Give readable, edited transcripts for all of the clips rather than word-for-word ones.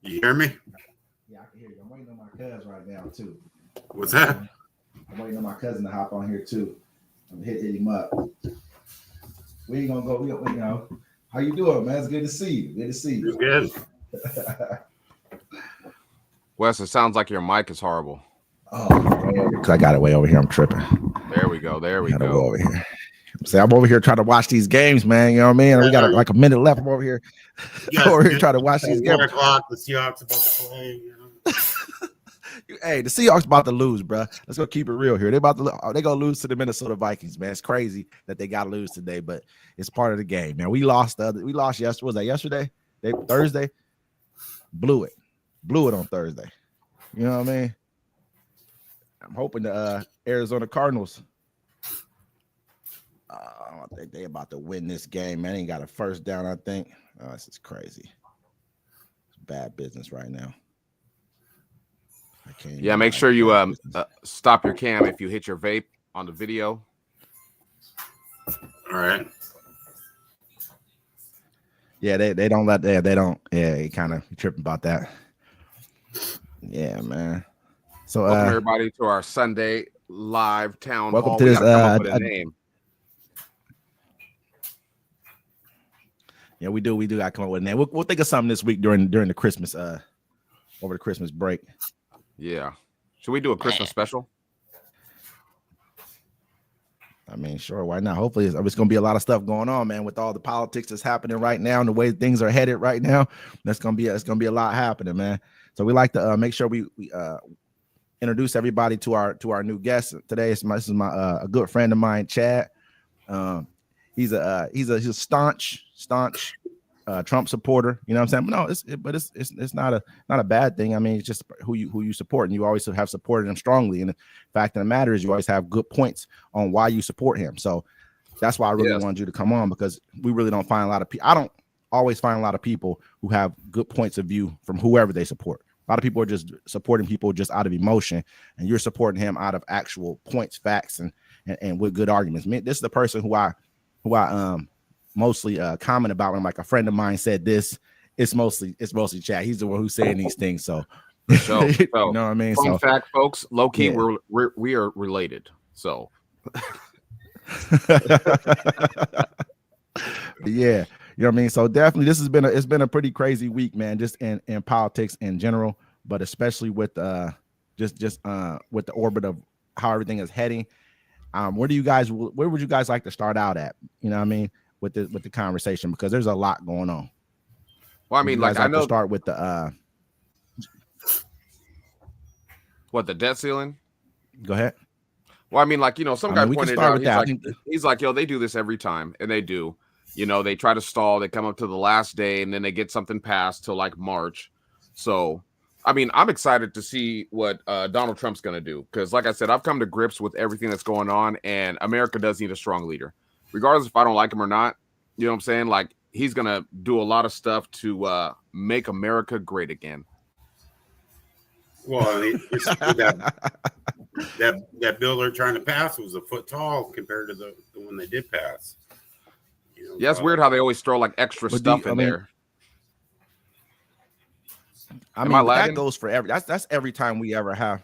You hear me? Yeah, I can hear you. I'm waiting on my cousin right now too. What's that? I'm waiting on my cousin to hop on here too. I'm hit him up. We ain't gonna go. How you doing, man? It's good to see you. Good to see you. Good. Wes, it sounds like your mic is horrible. Because I got it way over here. I'm tripping. There we go. There we go. Over here. I'm over here trying to watch these games, man. You know what I mean? We got like a minute left. I'm over here. Over here trying to watch these games. 1 o'clock, the Seahawks about to play. Hey, the Seahawks about to lose, bro. Let's go keep it real here. They gonna lose to the Minnesota Vikings, man. It's crazy that they got to lose today, but it's part of the game, man. We lost yesterday. Was that yesterday? Thursday. Blew it on Thursday. You know what I mean? I'm hoping the Arizona Cardinals. I think they about to win this game, man. They ain't got a first down, I think. Oh, this is crazy. It's bad business right now. Yeah, make sure you stop your cam if you hit your vape on the video. All right. Yeah, they don't let that. They don't. Yeah, he kind of tripping about that. Yeah, man. So welcome everybody to our Sunday live town welcome hall. To this, come up with a name. Yeah, we do. We got to come up with a name. We'll think of something this week during the Christmas over the Christmas break. Yeah. Should we do a Christmas special? I mean, sure. Why not? Hopefully, it's going to be a lot of stuff going on, man. With all the politics that's happening right now and the way things are headed right now, it's going to be a lot happening, man. So we like to make sure we introduce everybody to our new guest today. This is my a good friend of mine, Chad. He's a staunch Trump supporter. You know what I'm saying? But it's not a bad thing. I mean, it's just who you support, and you always have supported him strongly. And the fact of the matter is, you always have good points on why you support him. So that's why I really wanted you to come on, because we really don't find a lot of people. I don't always find a lot of people who have good points of view from whoever they support. A lot of people are just supporting people just out of emotion, and you're supporting him out of actual points, facts, and with good arguments. This is the person who I mostly comment about when like a friend of mine said this. It's mostly Chad. He's the one who's saying these things. So, you know what I mean? Fun fact, folks, low key, we are related. So, yeah. You know what I mean? So definitely it's been a pretty crazy week, man, just in politics in general, but especially with just with the orbit of how everything is heading. Where would you guys like to start out at? You know what I mean? With the conversation, because there's a lot going on. Well, I mean, I know to start with the the debt ceiling. Go ahead. Well, I mean, some guy pointed out, he's like, yo, they do this every time, and they do. You know, they try to stall. They come up to the last day, and then they get something passed till like March. So, I mean, I'm excited to see what Donald Trump's going to do, because, like I said, I've come to grips with everything that's going on, and America does need a strong leader, regardless if I don't like him or not. You know what I'm saying? Like, he's going to do a lot of stuff to make America great again. Well, that bill they're trying to pass was a foot tall compared to the one they did pass. You know, yeah, it's weird how they always throw like extra stuff in there. I mean, that goes for that's every time we ever have.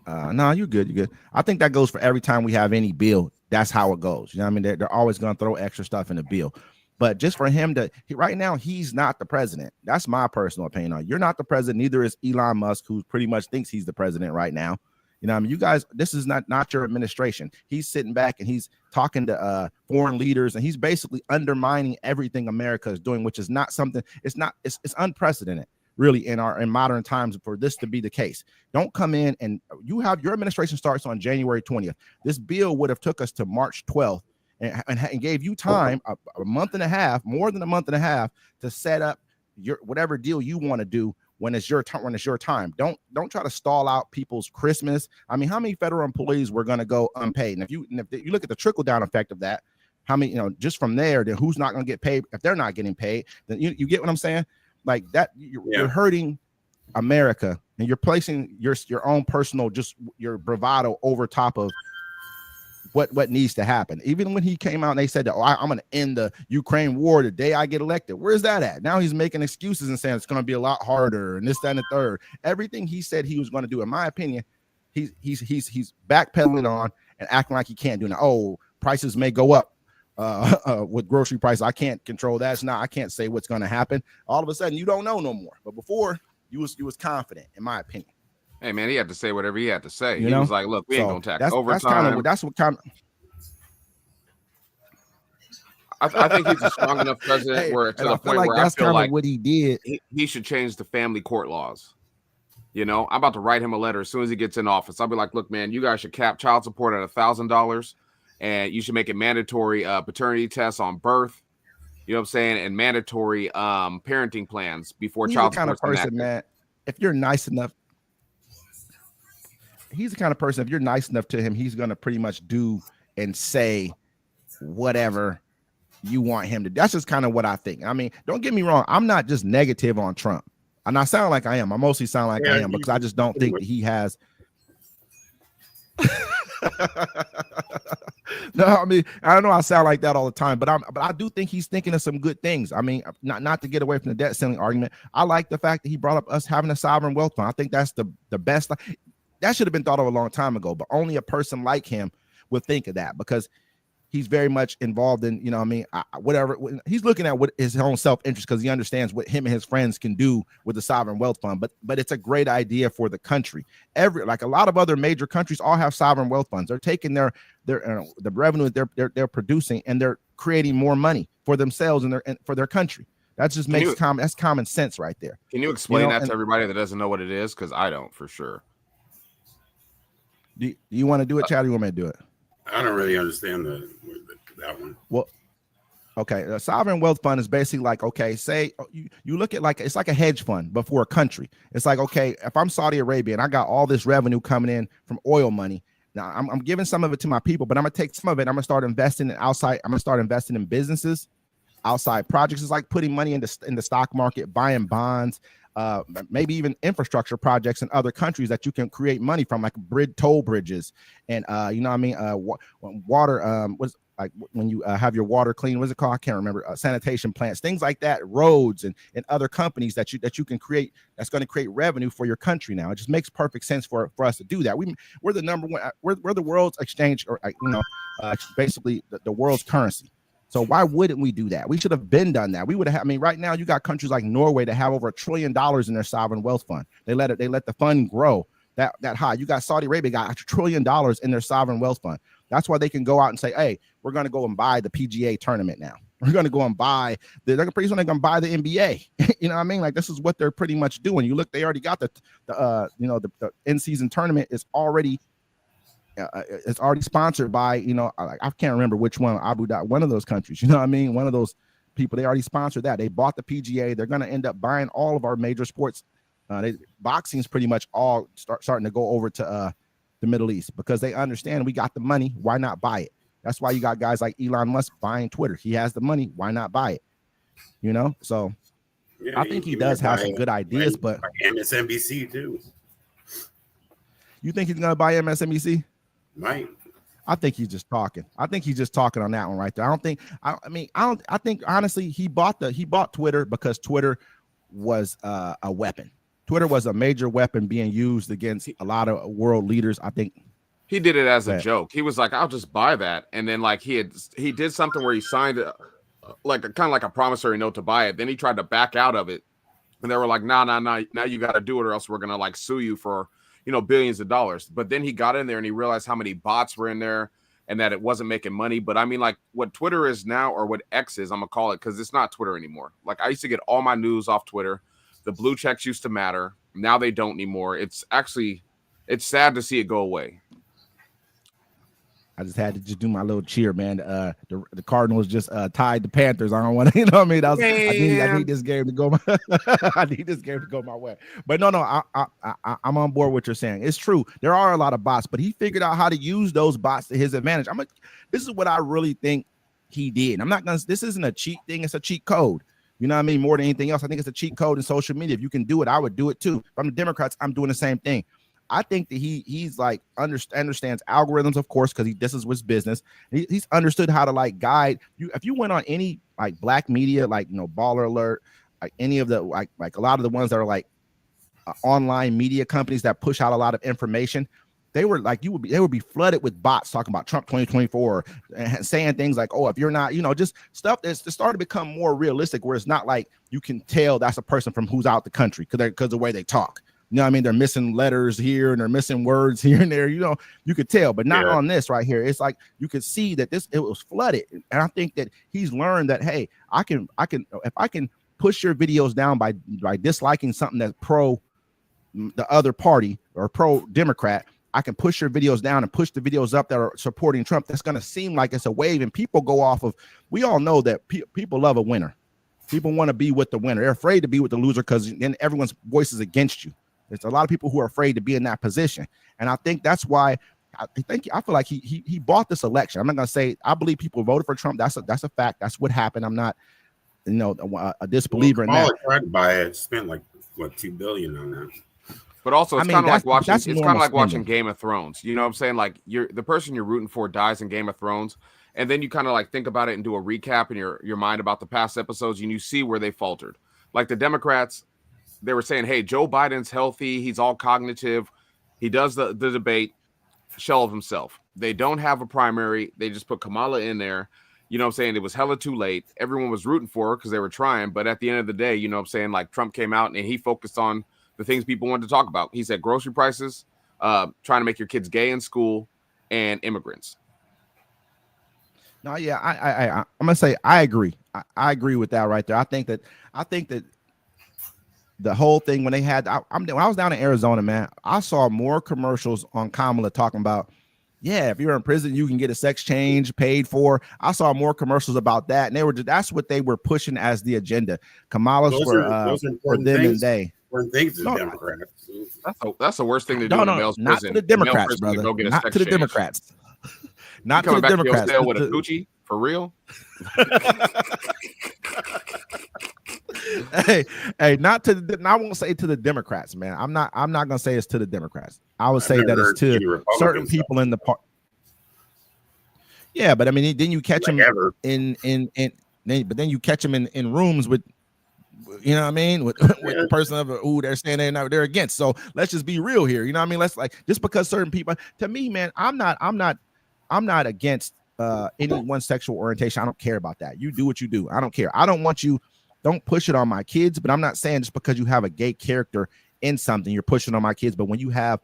No, you're good. You're good. I think that goes for every time we have any bill. That's how it goes. You know what I mean? They're always going to throw extra stuff in the bill. But just for him right now, he's not the president. That's my personal opinion. You're not the president. Neither is Elon Musk, who pretty much thinks he's the president right now. You know what I mean? You guys, this is not your administration. He's sitting back and he's talking to foreign leaders, and he's basically undermining everything America is doing, which is not something. It's unprecedented, really, in modern times for this to be the case. Don't come in and your administration starts on January 20th. This bill would have took us to March 12th and gave you time, a month and a half, more than a month and a half, to set up your whatever deal you want to do when it's your time. Don't try to stall out people's Christmas. I mean, how many federal employees were going to go unpaid? And if you look at the trickle down effect of that, how many, just from there, then who's not going to get paid? If they're not getting paid, then you get what I'm saying? Like that, you're hurting America, and you're placing your own personal, just your bravado over top of what needs to happen. Even when he came out and they said that, I'm going to end the Ukraine war the day I get elected. Where's that at? Now he's making excuses and saying it's going to be a lot harder and this, that, and the third. Everything he said he was going to do, in my opinion, he's backpedaling on and acting like he can't do it. Oh, prices may go up with grocery prices. I can't control that. I can't say what's going to happen. All of a sudden, you don't know no more. But before, you was confident, in my opinion. Hey man, he had to say whatever he had to say. He was like, "Look, we ain't gonna tax overtime." That's what kind of. I think he's a strong enough president where to the point where that's I feel like what he did. He should change the family court laws. I'm about to write him a letter as soon as he gets in office. I'll be like, "Look, man, you guys should cap child support at $1,000, and you should make it mandatory paternity tests on birth. You know what I'm saying, and mandatory parenting plans before child support." He's the kind of person, man. If you're nice enough. He's the kind of person, if you're nice enough to him, he's going to pretty much do and say whatever you want him to. That's just kind of what I think. I mean, don't get me wrong. I'm not just negative on Trump. And I sound like I am. I mostly sound like I am because I just don't think that he has. No, I mean, I don't know. I sound like that all the time, but I do think he's thinking of some good things. I mean, not to get away from the debt ceiling argument. I like the fact that he brought up us having a sovereign wealth fund. I think that's the best. That should have been thought of a long time ago, but only a person like him would think of that because he's very much involved in, whatever. He's looking at what his own self-interest because he understands what him and his friends can do with the sovereign wealth fund. But it's a great idea for the country. Like a lot of other major countries all have sovereign wealth funds. They're taking the revenue that they're producing and they're creating more money for themselves and for their country. That just makes that's common sense right there. Can you explain that to everybody that doesn't know what it is? Because I don't, for sure. Do you want to do it, Chad? Or you want me to do it? I don't really understand that one. Well, okay. The sovereign wealth fund is basically like, okay, say you look at it's like a hedge fund, but for a country. It's like, okay, if I'm Saudi Arabia and I got all this revenue coming in from oil money, now I'm giving some of it to my people, but I'm gonna take some of it. I'm gonna start investing in outside. I'm gonna start investing in businesses, outside projects. It's like putting money in the stock market, buying bonds. Maybe even infrastructure projects in other countries that you can create money from, like toll bridges, and water. What's like when you have your water clean? What's it called? I can't remember. Sanitation plants, things like that. Roads and other companies that you can create. That's going to create revenue for your country. Now it just makes perfect sense for us to do that. We're the number one. We're the world's exchange, or basically the world's currency. So why wouldn't we do that? We should have been done that. We would have. I mean, right now you got countries like Norway that have over $1 trillion in their sovereign wealth fund. They let the fund grow that high. You got Saudi Arabia got $1 trillion in their sovereign wealth fund. That's why they can go out and say, "Hey, we're going to go and buy the PGA tournament now. We're going to go and buy. They're pretty soon they're going to buy the NBA." You know what I mean? Like this is what they're pretty much doing. You look, they already got the in-season tournament is already. It's already sponsored by, I can't remember which one, Abu Dhabi, one of those countries, you know what I mean? One of those people, they already sponsored that. They bought the PGA. They're going to end up buying all of our major sports. Boxing is pretty much all starting to go over to the Middle East because they understand we got the money. Why not buy it? That's why you got guys like Elon Musk buying Twitter. He has the money. Why not buy it? So yeah, I think he does have some good ideas, but MSNBC too. You think he's going to buy MSNBC? Right. I think he's just talking. I think he's just talking on that one right there. I think honestly he bought Twitter because Twitter was a weapon. Twitter was a major weapon being used against a lot of world leaders. I think he did it as a joke. He was like, "I'll just buy that," and then like he did something where he signed kind of like a promissory note to buy it. Then he tried to back out of it, and they were like, "No, now you got to do it, or else we're gonna like sue you for." Billions of dollars. But then he got in there and he realized how many bots were in there and that it wasn't making money. But I mean, like what Twitter is now, or what X is, I'm gonna call it, because it's not Twitter anymore. Like I used to get all my news off Twitter. The blue checks used to matter. Now they don't anymore. It's sad to see it go away. I just had to just do my little cheer, man. The Cardinals just tied the Panthers. I don't want to, you know what I mean? I need this game to go. I need this game to go my way. But no, I'm on board with what you're saying. It's true. There are a lot of bots, but he figured out how to use those bots to his advantage. This is what I really think he did. This isn't a cheat thing. It's a cheat code. You know what I mean? More than anything else, I think it's a cheat code in social media. If you can do it, I would do it too. If I'm the Democrats, I'm doing the same thing. I think that he's like understands algorithms, of course, because this is his business. He's understood how to like guide you. If you went on any like black media, like Baller Alert, like any of the like a lot of the ones that are like online media companies that push out a lot of information, they were like they would be flooded with bots talking about Trump 2024 and saying things like, oh, if you're not, just stuff that's starting to become more realistic, where it's not like you can tell that's a person from who's out the country because the way they talk. You know what I mean? They're missing letters here and they're missing words here and there. You could tell, but not on this right here. It's like you could see that it was flooded. And I think that he's learned that, hey, I can if I can push your videos down by disliking something that's pro the other party or pro Democrat, I can push your videos down and push the videos up that are supporting Trump. That's going to seem like it's a wave, and people go off of. We all know that people love a winner. People want to be with the winner. They're afraid to be with the loser because then everyone's voice is against you. There's a lot of people who are afraid to be in that position, and I think that's why I feel like he bought this election. I'm not going to say I believe people voted for Trump. That's a fact. That's what happened. I'm not, a disbeliever in that. Tried to buy it. Spent like $2 billion on that. But also, it's kind of like watching. It's kind of like watching Game of Thrones. You know what I'm saying? Like the person you're rooting for dies in Game of Thrones, and then you kind of like think about it and do a recap in your mind about the past episodes, and you see where they faltered. Like the Democrats, they were saying, "Hey, Joe Biden's healthy. He's all cognitive. He does the debate. Shell of himself. They don't have a primary. They just put Kamala in there. You know what I'm saying? It was hella too late. Everyone was rooting for her because they were trying, but at the end of the day, you know what I'm saying? Like Trump came out and he focused on the things people wanted to talk about. He said grocery prices, trying to make your kids gay in school, and immigrants. No, yeah, I'm gonna say I agree. I agree with that right there. I think that the whole thing when they had, when I was down in Arizona, man, I saw more commercials on Kamala talking about, yeah, if you're in prison, you can get a sex change paid for. I saw more commercials about that, and that's what they were pushing as the agenda. Kamala's for them and they. Things to Democrats. That's the worst thing to do in a male's prison. Not to the Democrats, brother. Not to the Democrats. Not to the Democrats. With a Gucci for real. hey, not to the. I won't say to the Democrats, man. I'm not gonna say it's to the Democrats. I would say that it's to certain people in the part. Yeah, but I mean, then you catch them but then you catch them in rooms with. You know what I mean? With the person of who they're standing there, they're against. So let's just be real here. You know what I mean? Let's just because certain people, to me, man, I'm not against any one sexual orientation. I don't care about that. You do what you do. I don't care. I don't want you. Don't push it on my kids. But I'm not saying just because you have a gay character in something, you're pushing on my kids. But when you have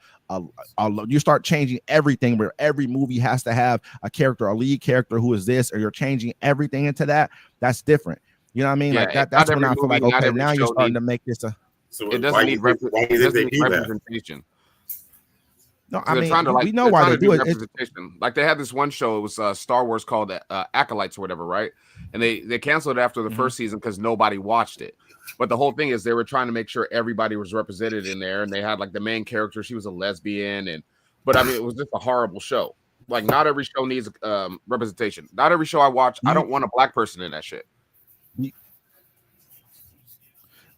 you start changing everything, where every movie has to have a character, a lead character who is this, or you're changing everything into that. That's different. You know what I mean? Yeah, like that's when I feel like, okay, now you're starting to make this it doesn't need representation. No, I mean, we know why they do it. Like they had this one show, it was Star Wars called Acolytes or whatever, right? And they canceled it after the first season because nobody watched it. But the whole thing is they were trying to make sure everybody was represented in there, and they had like the main character, she was a lesbian, but I mean, it was just a horrible show. Like not every show needs representation. Not every show I watch, I don't want a black person in that shit.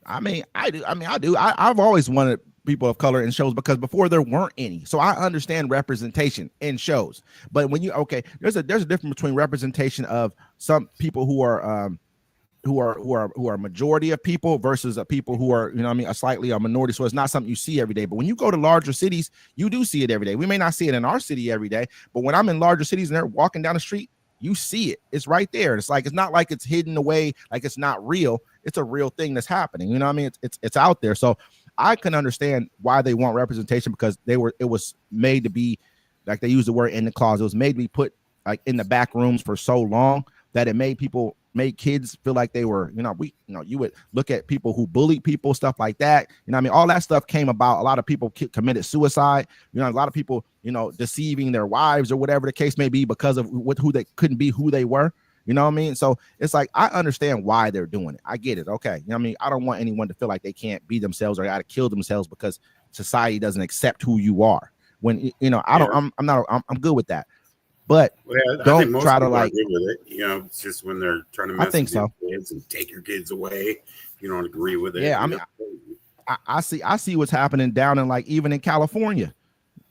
I mean, I do. I've always wanted people of color in shows because before there weren't any. So I understand representation in shows. But when there's a difference between representation of some people who are majority of people versus people who are, a minority. So it's not something you see every day. But when you go to larger cities, you do see it every day. We may not see it in our city every day, but when I'm in larger cities and they're walking down the street, you see it. It's right there. It's not like it's hidden away, like it's not real. It's a real thing that's happening. You know what I mean? It's out there. So I can understand why they want representation because it was made to be, like they use the word in the closet. It was made to be put like in the back rooms for so long that it made kids feel like they were, you would look at people who bullied people, stuff like that. You know what I mean? All that stuff came about. A lot of people committed suicide. A lot of people, deceiving their wives or whatever the case may be because of who they couldn't be who they were. You know what I mean? So it's like, I understand why they're doing it. I get it. Okay. You know what I mean? I don't want anyone to feel like they can't be themselves or got to kill themselves because society doesn't accept who you are. When, I'm good with that. But don't try to like with it. It's just when they're trying to mess with your kids and take your kids away, you don't agree with it. Yeah, I mean, I see what's happening down in even in California.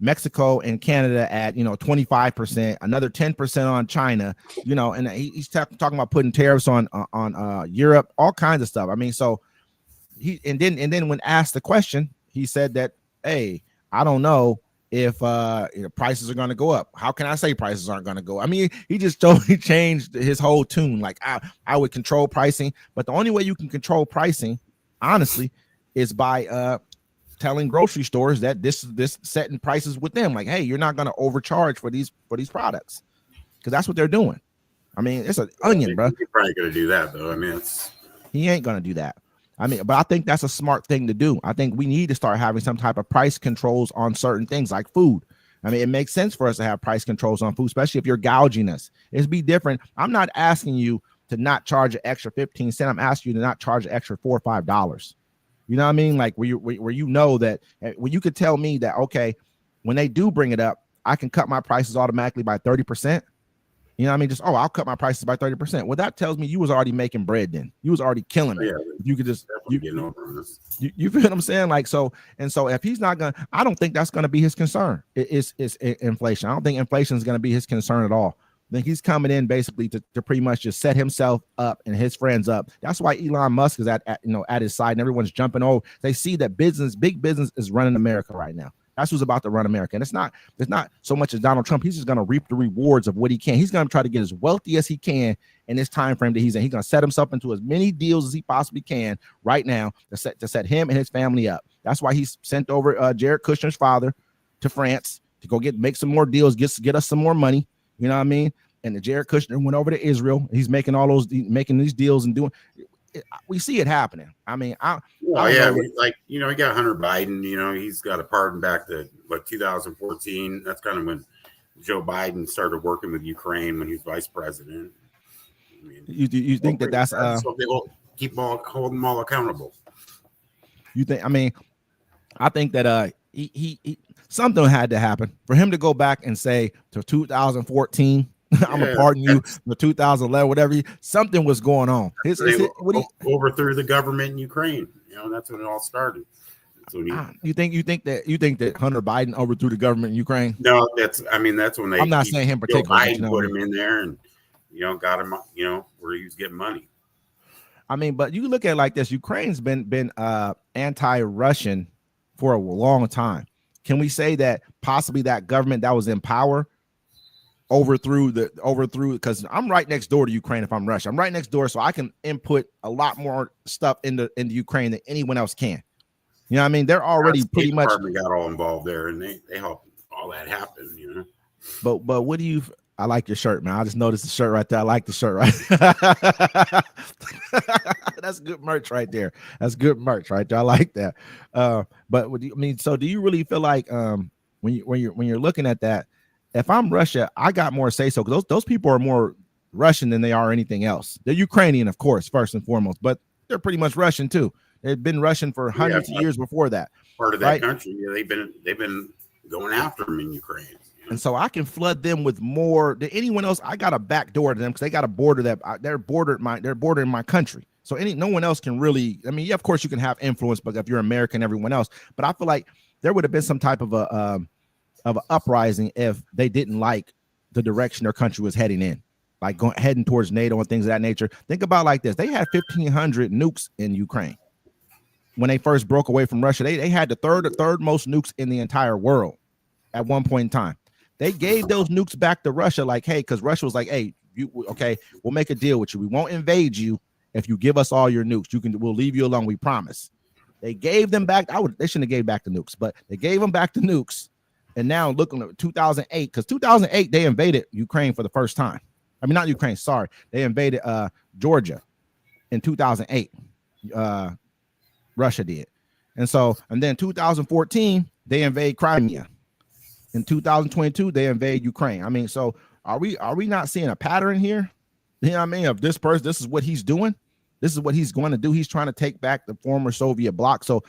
Mexico and Canada at 25%, another 10% on China, and he's talking about putting tariffs on Europe, all kinds of stuff. I mean, so and then when asked the question, he said that, hey, I don't know if prices are going to go up. How can I say prices aren't going to go? I mean, he just totally changed his whole tune. Like I would control pricing, but the only way you can control pricing, honestly, is by telling grocery stores that this setting prices with them. Like, hey, you're not going to overcharge for these products, because that's what they're doing. I mean, it's an onion, bro. He's probably going to do that, though. I mean, he ain't going to do that. I mean, but I think that's a smart thing to do. I think we need to start having some type of price controls on certain things like food. I mean, it makes sense for us to have price controls on food, especially if you're gouging us. It's be different. I'm not asking you to not charge an extra 15 cents. I'm asking you to not charge an extra $4 or $5. You know what I mean? Like where you know that, when you could tell me that, okay, when they do bring it up, I can cut my prices automatically by 30%. You know what I mean? Just, I'll cut my prices by 30%. Well, that tells me you was already making bread then. You was already killing it. Yeah, you could just, you feel what I'm saying? Like, so if he's not going to, I don't think that's going to be his concern. It's inflation. I don't think inflation is going to be his concern at all. I think he's coming in basically to pretty much just set himself up and his friends up. That's why Elon Musk is at his side, and everyone's jumping over. They see that big business is running America right now. That's who's about to run America. And it's not so much as Donald Trump. He's just going to reap the rewards of what he can. He's going to try to get as wealthy as he can in this time frame that he's in. He's going to set himself into as many deals as he possibly can right now to set him and his family up. That's why he's sent over Jared Kushner's father to France to go make some more deals, get us some more money. You know what I mean? And the Jared Kushner went over to Israel. He's making making these deals and doing. We see it happening. I mean, he got Hunter Biden. He's got a pardon back to 2014. That's kind of when Joe Biden started working with Ukraine when he was vice president. I mean, you think that's so they will hold them all accountable. You think? I mean, I think that he something had to happen for him to go back and say to 2014. I'm gonna pardon you for 2011, whatever. Something was going on. Overthrew the government in Ukraine. That's when it all started. You think that Hunter Biden overthrew the government in Ukraine? No, that's when they. I'm not saying him particularly. Biden put him in there and got him. Where he was getting money. I mean, but you look at it like this: Ukraine's been anti-Russian for a long time. Can we say that possibly that government that was in power overthrew because I'm right next door to Ukraine? If I'm Russia, I'm right next door, so I can input a lot more stuff into Ukraine than anyone else can. You know what I mean? They're already pretty much got all involved there, and they helped all that happen. But what do you? I like your shirt, man. I just noticed the shirt right there. I like the shirt right. That's good merch right there. That's good merch right there. I like that. But so do you really feel like when you're looking at that? If I'm Russia, I got more say so, because those people are more Russian than they are anything else. They're Ukrainian, of course, first and foremost, but they're pretty much Russian too. They've been Russian for hundreds of years before that. Part of that country, they've been going after them in Ukraine. And so I can flood them with more than anyone else. I got a back door to them because they got a border that they're bordering my country. So no one else can really. I mean, yeah, of course you can have influence, but if you're American, everyone else. But I feel like there would have been some type of an uprising if they didn't like the direction their country was heading in, like heading towards NATO and things of that nature. Think about it like this: they had 1,500 nukes in Ukraine when they first broke away from Russia. They had the third most nukes in the entire world at one point in time. They gave those nukes back to Russia, like, hey, because Russia was like, hey, we'll make a deal with you. We won't invade you if you give us all your nukes. We'll leave you alone. We promise. They gave them back. They shouldn't have gave back the nukes, but they gave them back the nukes. And now looking at 2008, because 2008 they invaded Ukraine for the first time. I mean, not Ukraine. Sorry, they invaded Georgia in 2008. Russia did, and then 2014 they invade Crimea. In 2022, they invade Ukraine. I mean, so are we not seeing a pattern here? You know what I mean? Of this person, this is what he's doing. This is what he's going to do. He's trying to take back the former Soviet bloc. So,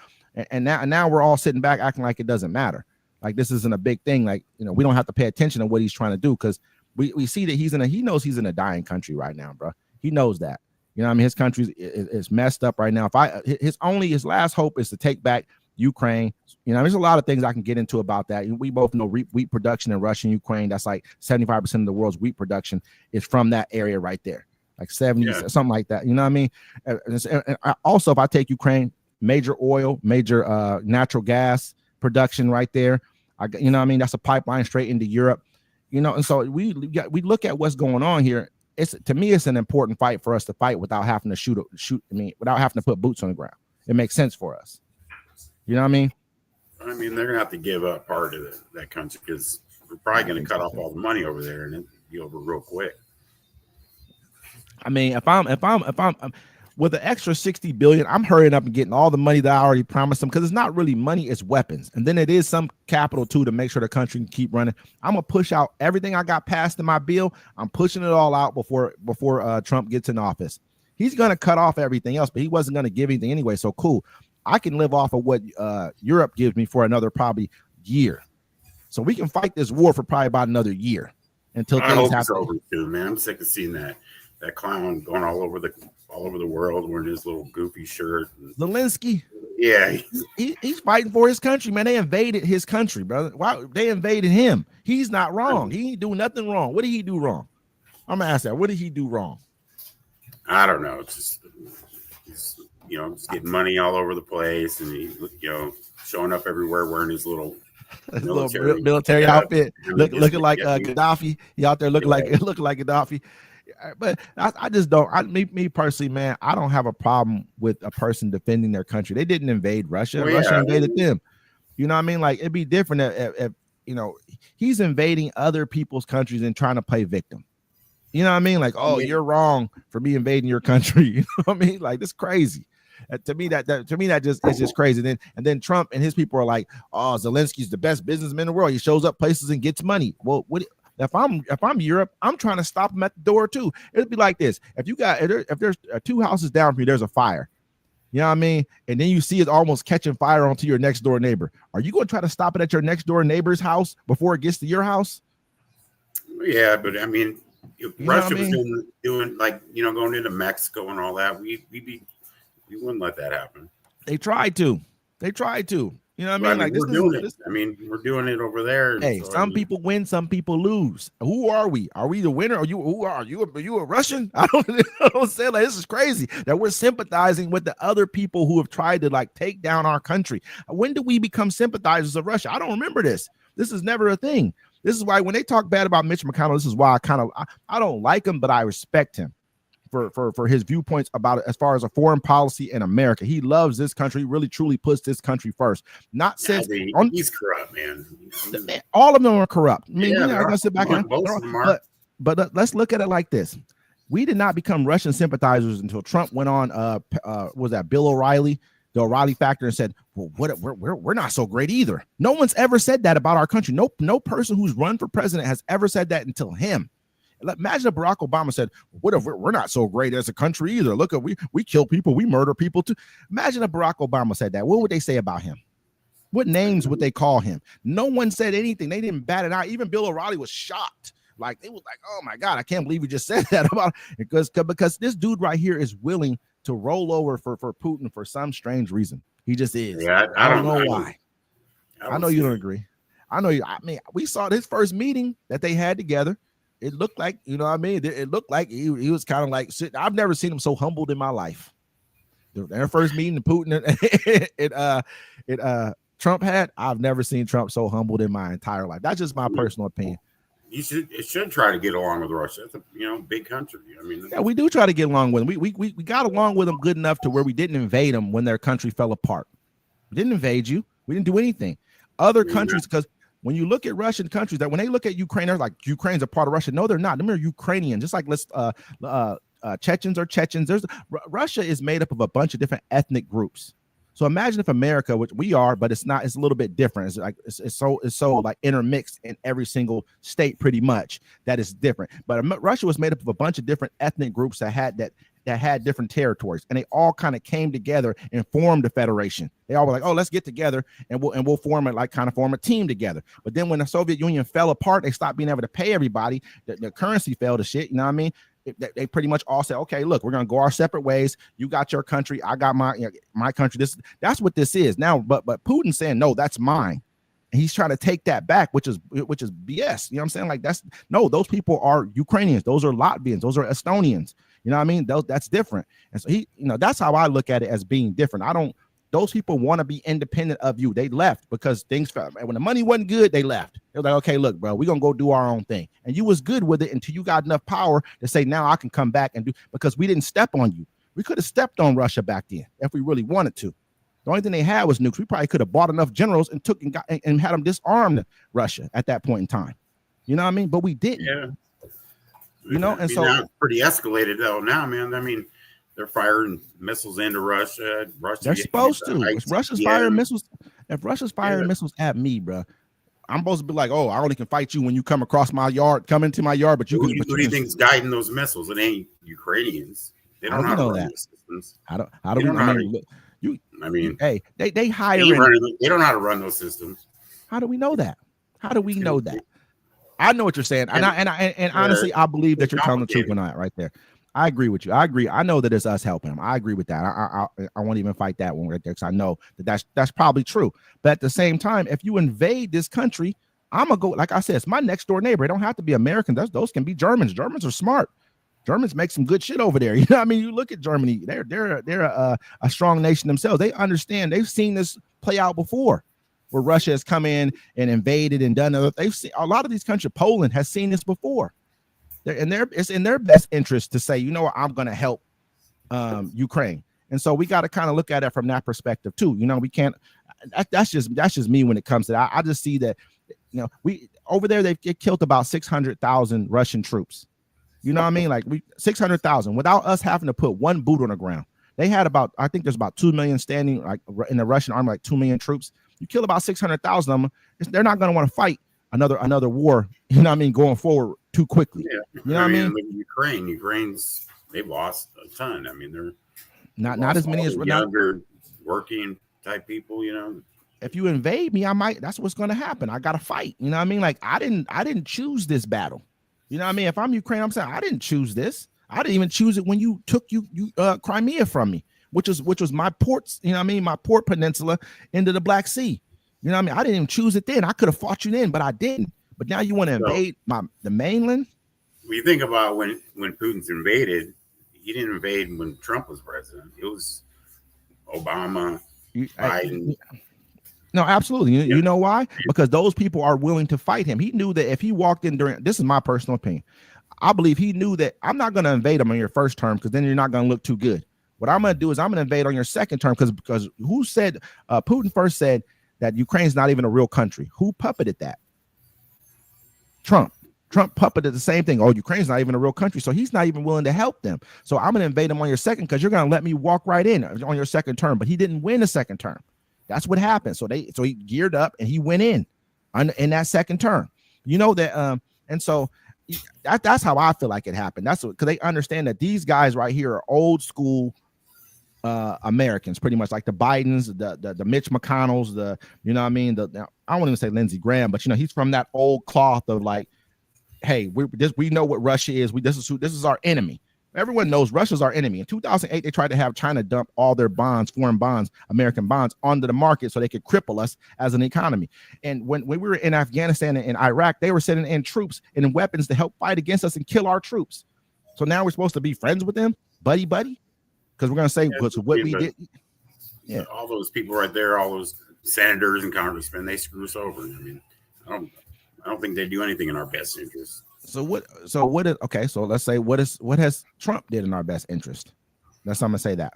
and now we're all sitting back acting like it doesn't matter. Like this isn't a big thing. Like, we don't have to pay attention to what he's trying to do, because we see that he knows he's in a dying country right now, bro. He knows that. You know what I mean? His country is messed up right now. His last hope is to take back Ukraine. You know, there's a lot of things I can get into about that. We both know wheat production in Russia and Ukraine. That's like 75% of the world's wheat production is from that area right there, like 70, something like that. You know what I mean? And also, if I take Ukraine, major oil, major natural gas production right there. You know what I mean? That's a pipeline straight into Europe. You know, and so we look at what's going on here. To me, it's an important fight for us to fight without having to shoot. I mean, without having to put boots on the ground. It makes sense for us. You know what I mean? I mean, they're gonna have to give up part of that country because we're probably gonna cut off all the money over there and it'll be over real quick. I mean, if I'm with the extra 60 billion, I'm hurrying up and getting all the money that I already promised them because it's not really money, it's weapons. And then it is some capital too to make sure the country can keep running. I'm gonna push out everything I got passed in my bill. I'm pushing it all out before Trump gets in office. He's gonna cut off everything else, but he wasn't gonna give anything anyway. So cool. I can live off of what Europe gives me for another probably year. So we can fight this war for probably about another year until things happen. Over too, man. I'm sick of seeing that clown going all over the world wearing his little goofy shirt. Zelensky. Yeah. He's fighting for his country, man. They invaded his country, brother. Why they invaded him? He's not wrong. He ain't do nothing wrong. What did he do wrong? I'm gonna ask that. What did he do wrong? I don't know. It's just he's just getting money all over the place, and he showing up everywhere wearing his little military outfit, looking like Gaddafi. He out there looking like Gaddafi. But I just don't. Me personally, man, I don't have a problem with a person defending their country. They didn't invade Russia. Russia invaded them. You know what I mean? Like it'd be different if he's invading other people's countries and trying to play victim. You know what I mean? Like, oh, you're wrong for me invading your country. You know what I mean? Like it's crazy. To me, that just is just crazy. And then Trump and his people are like, oh, Zelensky's the best businessman in the world. He shows up places and gets money. Well, if I'm Europe, I'm trying to stop him at the door too. It'd be like this: if there's 2 houses down from you, there's a fire. You know what I mean? And then you see it almost catching fire onto your next door neighbor. Are you going to try to stop it at your next door neighbor's house before it gets to your house? Yeah, but I mean, if Russia was doing like going into Mexico and all that, we wouldn't let that happen. They tried to. You know what I mean? Like we're doing it over there. Hey, so, some people win, some people lose. Who are we? Are we the winner? Are you a Russian? I don't say like this is crazy that we're sympathizing with the other people who have tried to like take down our country. When do we become sympathizers of Russia? I don't remember this. This is never a thing. This is why when they talk bad about Mitch McConnell, this is why I don't like him, but I respect him for his viewpoints about it as far as a foreign policy in America. He loves this country, really truly puts this country first. Not since he's corrupt, man. All of them are corrupt. I mean, we're not gonna sit back but let's look at it like this. We did not become Russian sympathizers until Trump went on was that Bill O'Reilly, the O'Reilly factor, and said, well, we're not so great either. No one's ever said that about our country. No person who's run for president has ever said that until him. Imagine if Barack Obama said, what if we're not so great as a country either? Look, we kill people, we murder people too. Imagine if Barack Obama said that. What would they say about him? What names would they call him? No one said anything. They didn't bat it out. Even Bill O'Reilly was shocked. Like they was like, oh my God, I can't believe you just said that about it. Because this dude right here is willing to roll over for Putin for some strange reason. He just is. Yeah, I don't know why. I know you don't agree. I know you. I mean, we saw this first meeting that they had together. It looked like, you know what I mean? It looked like he was kind of like sitting. I've never seen him so humbled in my life. Their first meeting, Putin Trump had. I've never seen Trump so humbled in my entire life. That's just my personal opinion. It should try to get along with Russia. It's a big country. I mean, yeah, we do try to get along with them. We got along with them good enough to where we didn't invade them when their country fell apart. We didn't invade you. We didn't do anything. Other countries, because when you look at Russian countries, that when they look at Ukraine, they're like, Ukraine's a part of Russia. No, they're not. They're Ukrainian. Just like Chechens are Chechens. Russia is made up of a bunch of different ethnic groups. So imagine if America, which we are, but it's not, it's a little bit different. It's like it's so like intermixed in every single state, pretty much, that is different. But Russia was made up of a bunch of different ethnic groups that had different territories, and they all kind of came together and formed a federation. They all were like, oh, let's get together and we'll form a team together. But then when the Soviet Union fell apart, they stopped being able to pay everybody. The currency fell to shit. You know what I mean? they pretty much all say, okay, look, we're going to go our separate ways. You got your country. I got my country. That's what this is now. But Putin's saying, no, that's mine. And he's trying to take that back, which is BS. You know what I'm saying? Like those people are Ukrainians. Those are Latvians. Those are Estonians. You know what I mean? That's different. And so that's how I look at it, as being different. Those people want to be independent of you. They left because things fell. When the money wasn't good, they left. They're like, okay, look, bro, we're going to go do our own thing. And you was good with it until you got enough power to say, now I can come back and do, because we didn't step on you. We could have stepped on Russia back then if we really wanted to. The only thing they had was nukes. We probably could have bought enough generals and and had them disarm Russia at that point in time. You know what I mean? But we didn't. Yeah. You know, and so it's pretty escalated though now, man. I mean, they're firing missiles into Russia. They're supposed to. If Russia's firing missiles at me, bro, I'm supposed to be like, oh, I only can fight you when you come across my yard, come into my yard. But who do you think's guiding those missiles? It ain't Ukrainians. They don't know that. Systems. How do we? Hey, they hire. They don't know how to run those systems. How do we know that? How do we know that? I know what you're saying, and honestly, I believe that you're telling the truth on that right there. I agree with you. I agree. I know that it's us helping them. I agree with that. I won't even fight that one right there, because I know that's probably true. But at the same time, if you invade this country, I'm gonna go. Like I said, it's my next door neighbor. It don't have to be Americans. Those can be Germans. Germans are smart. Germans make some good shit over there. You know what I mean? You look at Germany. They're a strong nation themselves. They understand. They've seen this play out before, where Russia has come in and invaded and done other. They've seen a lot of these countries. Poland has seen this before. It's in their best interest to say, you know what, I'm going to help Ukraine. And so we got to kind of look at it from that perspective too. You know, we can't. That's just me when it comes to that. I just see that, you know, we over there they've killed about 600,000 Russian troops. You know what I mean? Like 600,000 without us having to put one boot on the ground. They had I think there's about 2 million standing, like in the Russian army, like 2 million troops. You kill about 600,000 of them. They're not going to want to fight another war. You know what I mean? Going forward too quickly. Yeah. You know what I mean? Ukraine's they've lost a ton. I mean, they're not as many as younger working type people. You know, if you invade me, I might. That's what's going to happen. I got to fight. You know what I mean? Like I didn't choose this battle. You know what I mean? If I'm Ukraine, I'm saying I didn't choose this. I didn't even choose it when you took Crimea from me, which was my ports. You know what I mean? My port peninsula into the Black Sea. You know what I mean? I didn't even choose it then. I could have fought you then, but I didn't. But now you want to invade the mainland? When you think about when Putin's invaded, he didn't invade when Trump was president. It was Obama, Biden. No, absolutely. You know why? Because those people are willing to fight him. He knew that if he walked in this is my personal opinion. I believe he knew that I'm not going to invade him on your first term, because then you're not going to look too good. What I'm going to do is I'm going to invade on your second term, because who said Putin first said that Ukraine's not even a real country? Who puppeted that? Trump puppeted the same thing. Oh, Ukraine's not even a real country, so he's not even willing to help them. So I'm going to invade him on your second, because you're going to let me walk right in on your second term. But he didn't win the second term. That's what happened. So he geared up and he went in that second term. You know that, and so that's how I feel like it happened. That's because they understand that these guys right here are old school Americans, pretty much like the Bidens, the Mitch McConnells, you know what I mean? I won't even say Lindsey Graham, but you know, he's from that old cloth of like, hey, we know what Russia is. This is our enemy. Everyone knows Russia's our enemy. In 2008, they tried to have China dump all their bonds, foreign bonds, American bonds, onto the market so they could cripple us as an economy. And when we were in Afghanistan and Iraq, they were sending in troops and weapons to help fight against us and kill our troops. So now we're supposed to be friends with them, buddy, because we're going to say what we did. Yeah, all those people right there, all those senators and congressmen, they screw us over. I mean, I don't think they do anything in our best interest. So let's say what has Trump did in our best interest? I'm gonna say that.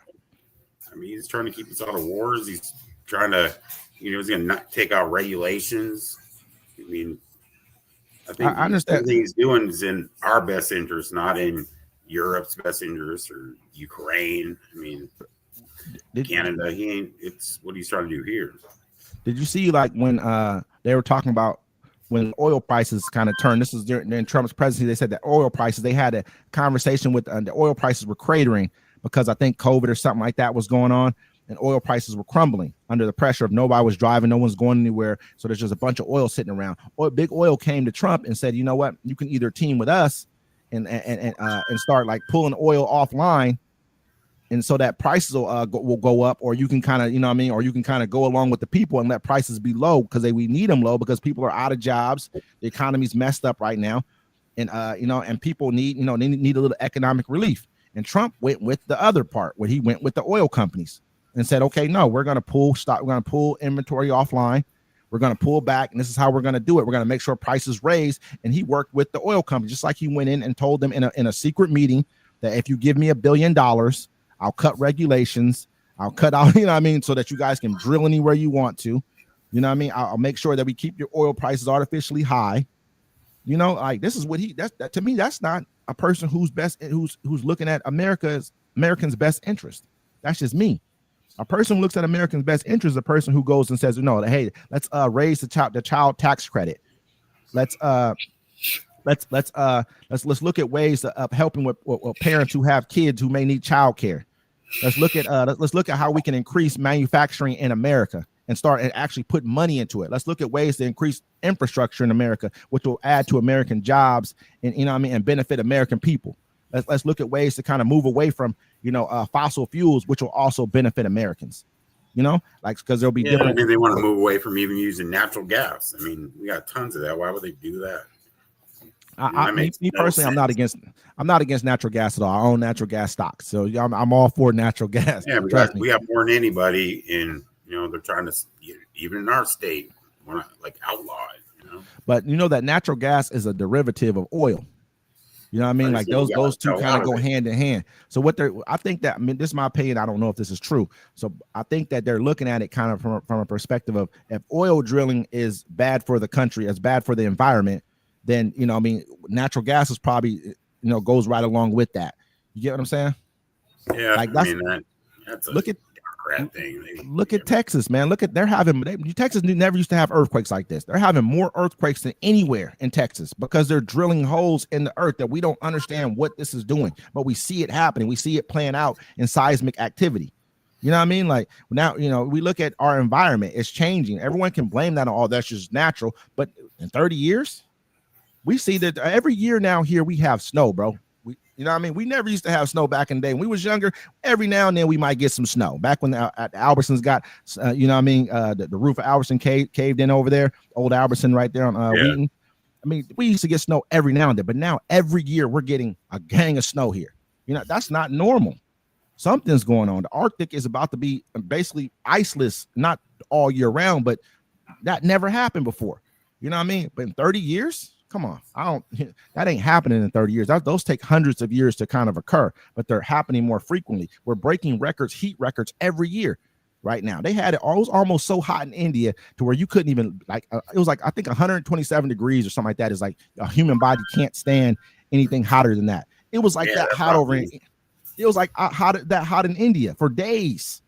I mean, he's trying to keep us out of wars. He's trying to, he's gonna not take out regulations. I mean, I think I understand everything he's doing is in our best interest, not in Europe's best interest or Ukraine. I mean, Canada. It's what he's trying to do here. Did you see like when they were talking about when oil prices kind of turned? This is during Trump's presidency. They said that oil prices, they had a conversation with the oil prices were cratering because I think COVID or something like that was going on, and oil prices were crumbling under the pressure of nobody was driving, no one's going anywhere. So there's just a bunch of oil sitting around. Big oil came to Trump and said, you know what, you can either team with us and start like pulling oil offline, and so that prices will go up, or you can kind of, you know what I mean, or you can kind of go along with the people and let prices be low because we need them low because people are out of jobs, the economy's messed up right now, and and people need, they need a little economic relief. And Trump went with the other part, where he went with the oil companies and said, okay, no, we're going to pull inventory offline. We're going to pull back, and this is how we're going to do it. We're going to make sure prices raise. And he worked with the oil company, just like he went in and told them in a secret meeting that if you give me $1 billion, I'll cut regulations. I'll cut out, so that you guys can drill anywhere you want to. I'll make sure that we keep your oil prices artificially high. Like this is what to me, that's not a person who's looking at Americans' best interest. That's just me. A person who looks at Americans' best interest is a person who goes and says, no, hey, let's raise the child tax credit. Let's look at ways of helping with parents who have kids who may need child care. Let's look at how we can increase manufacturing in America and start and actually put money into it. Let's look at ways to increase infrastructure in America, which will add to American jobs and and benefit American people. Let's look at ways to kind of move away from fossil fuels, which will also benefit Americans. Because there'll be different. I mean, they want to move away from even using natural gas. I mean, we got tons of that. Why would they do that? Me personally, I'm not against natural gas at all. I own natural gas stocks, so I'm all for natural gas. Yeah, we have more than anybody, and they're trying to, even in our state, want to like outlaw it. But that natural gas is a derivative of oil. You know what I mean? Like those two kind of go hand in hand. So I think that, this is my opinion. I don't know if this is true. So I think that they're looking at it kind of from a perspective of, if oil drilling is bad for the country, it's bad for the environment, then, natural gas is probably, goes right along with that. You get what I'm saying? Yeah. Like that's look at thing. Look at Texas, man. Texas never used to have earthquakes like this. They're having more earthquakes than anywhere in Texas because they're drilling holes in the earth that we don't understand what this is doing, but we see it happening. We see it playing out in seismic activity. You know what I mean? Like now, we look at our environment, it's changing. Everyone can blame that on all that's just natural, but in 30 years, we see that every year now here we have snow, bro. You know what I mean? We never used to have snow back in the day. When we was younger, every now and then we might get some snow. Back when Albertsons got, the roof of Albertson caved in over there, old Albertson right there on Wheaton. I mean, we used to get snow every now and then, but now every year we're getting a gang of snow here. That's not normal. Something's going on. The Arctic is about to be basically iceless, not all year round, but that never happened before. You know what I mean? But in 30 years, come on, that ain't happening in 30 years. Those take hundreds of years to kind of occur, but they're happening more frequently. We're breaking heat records every year right now. They had it was almost so hot in India to where you couldn't even it was like, I think 127 degrees or something like that is like a human body can't stand anything hotter than that. It was like that hot over in, it was like hot in India for days.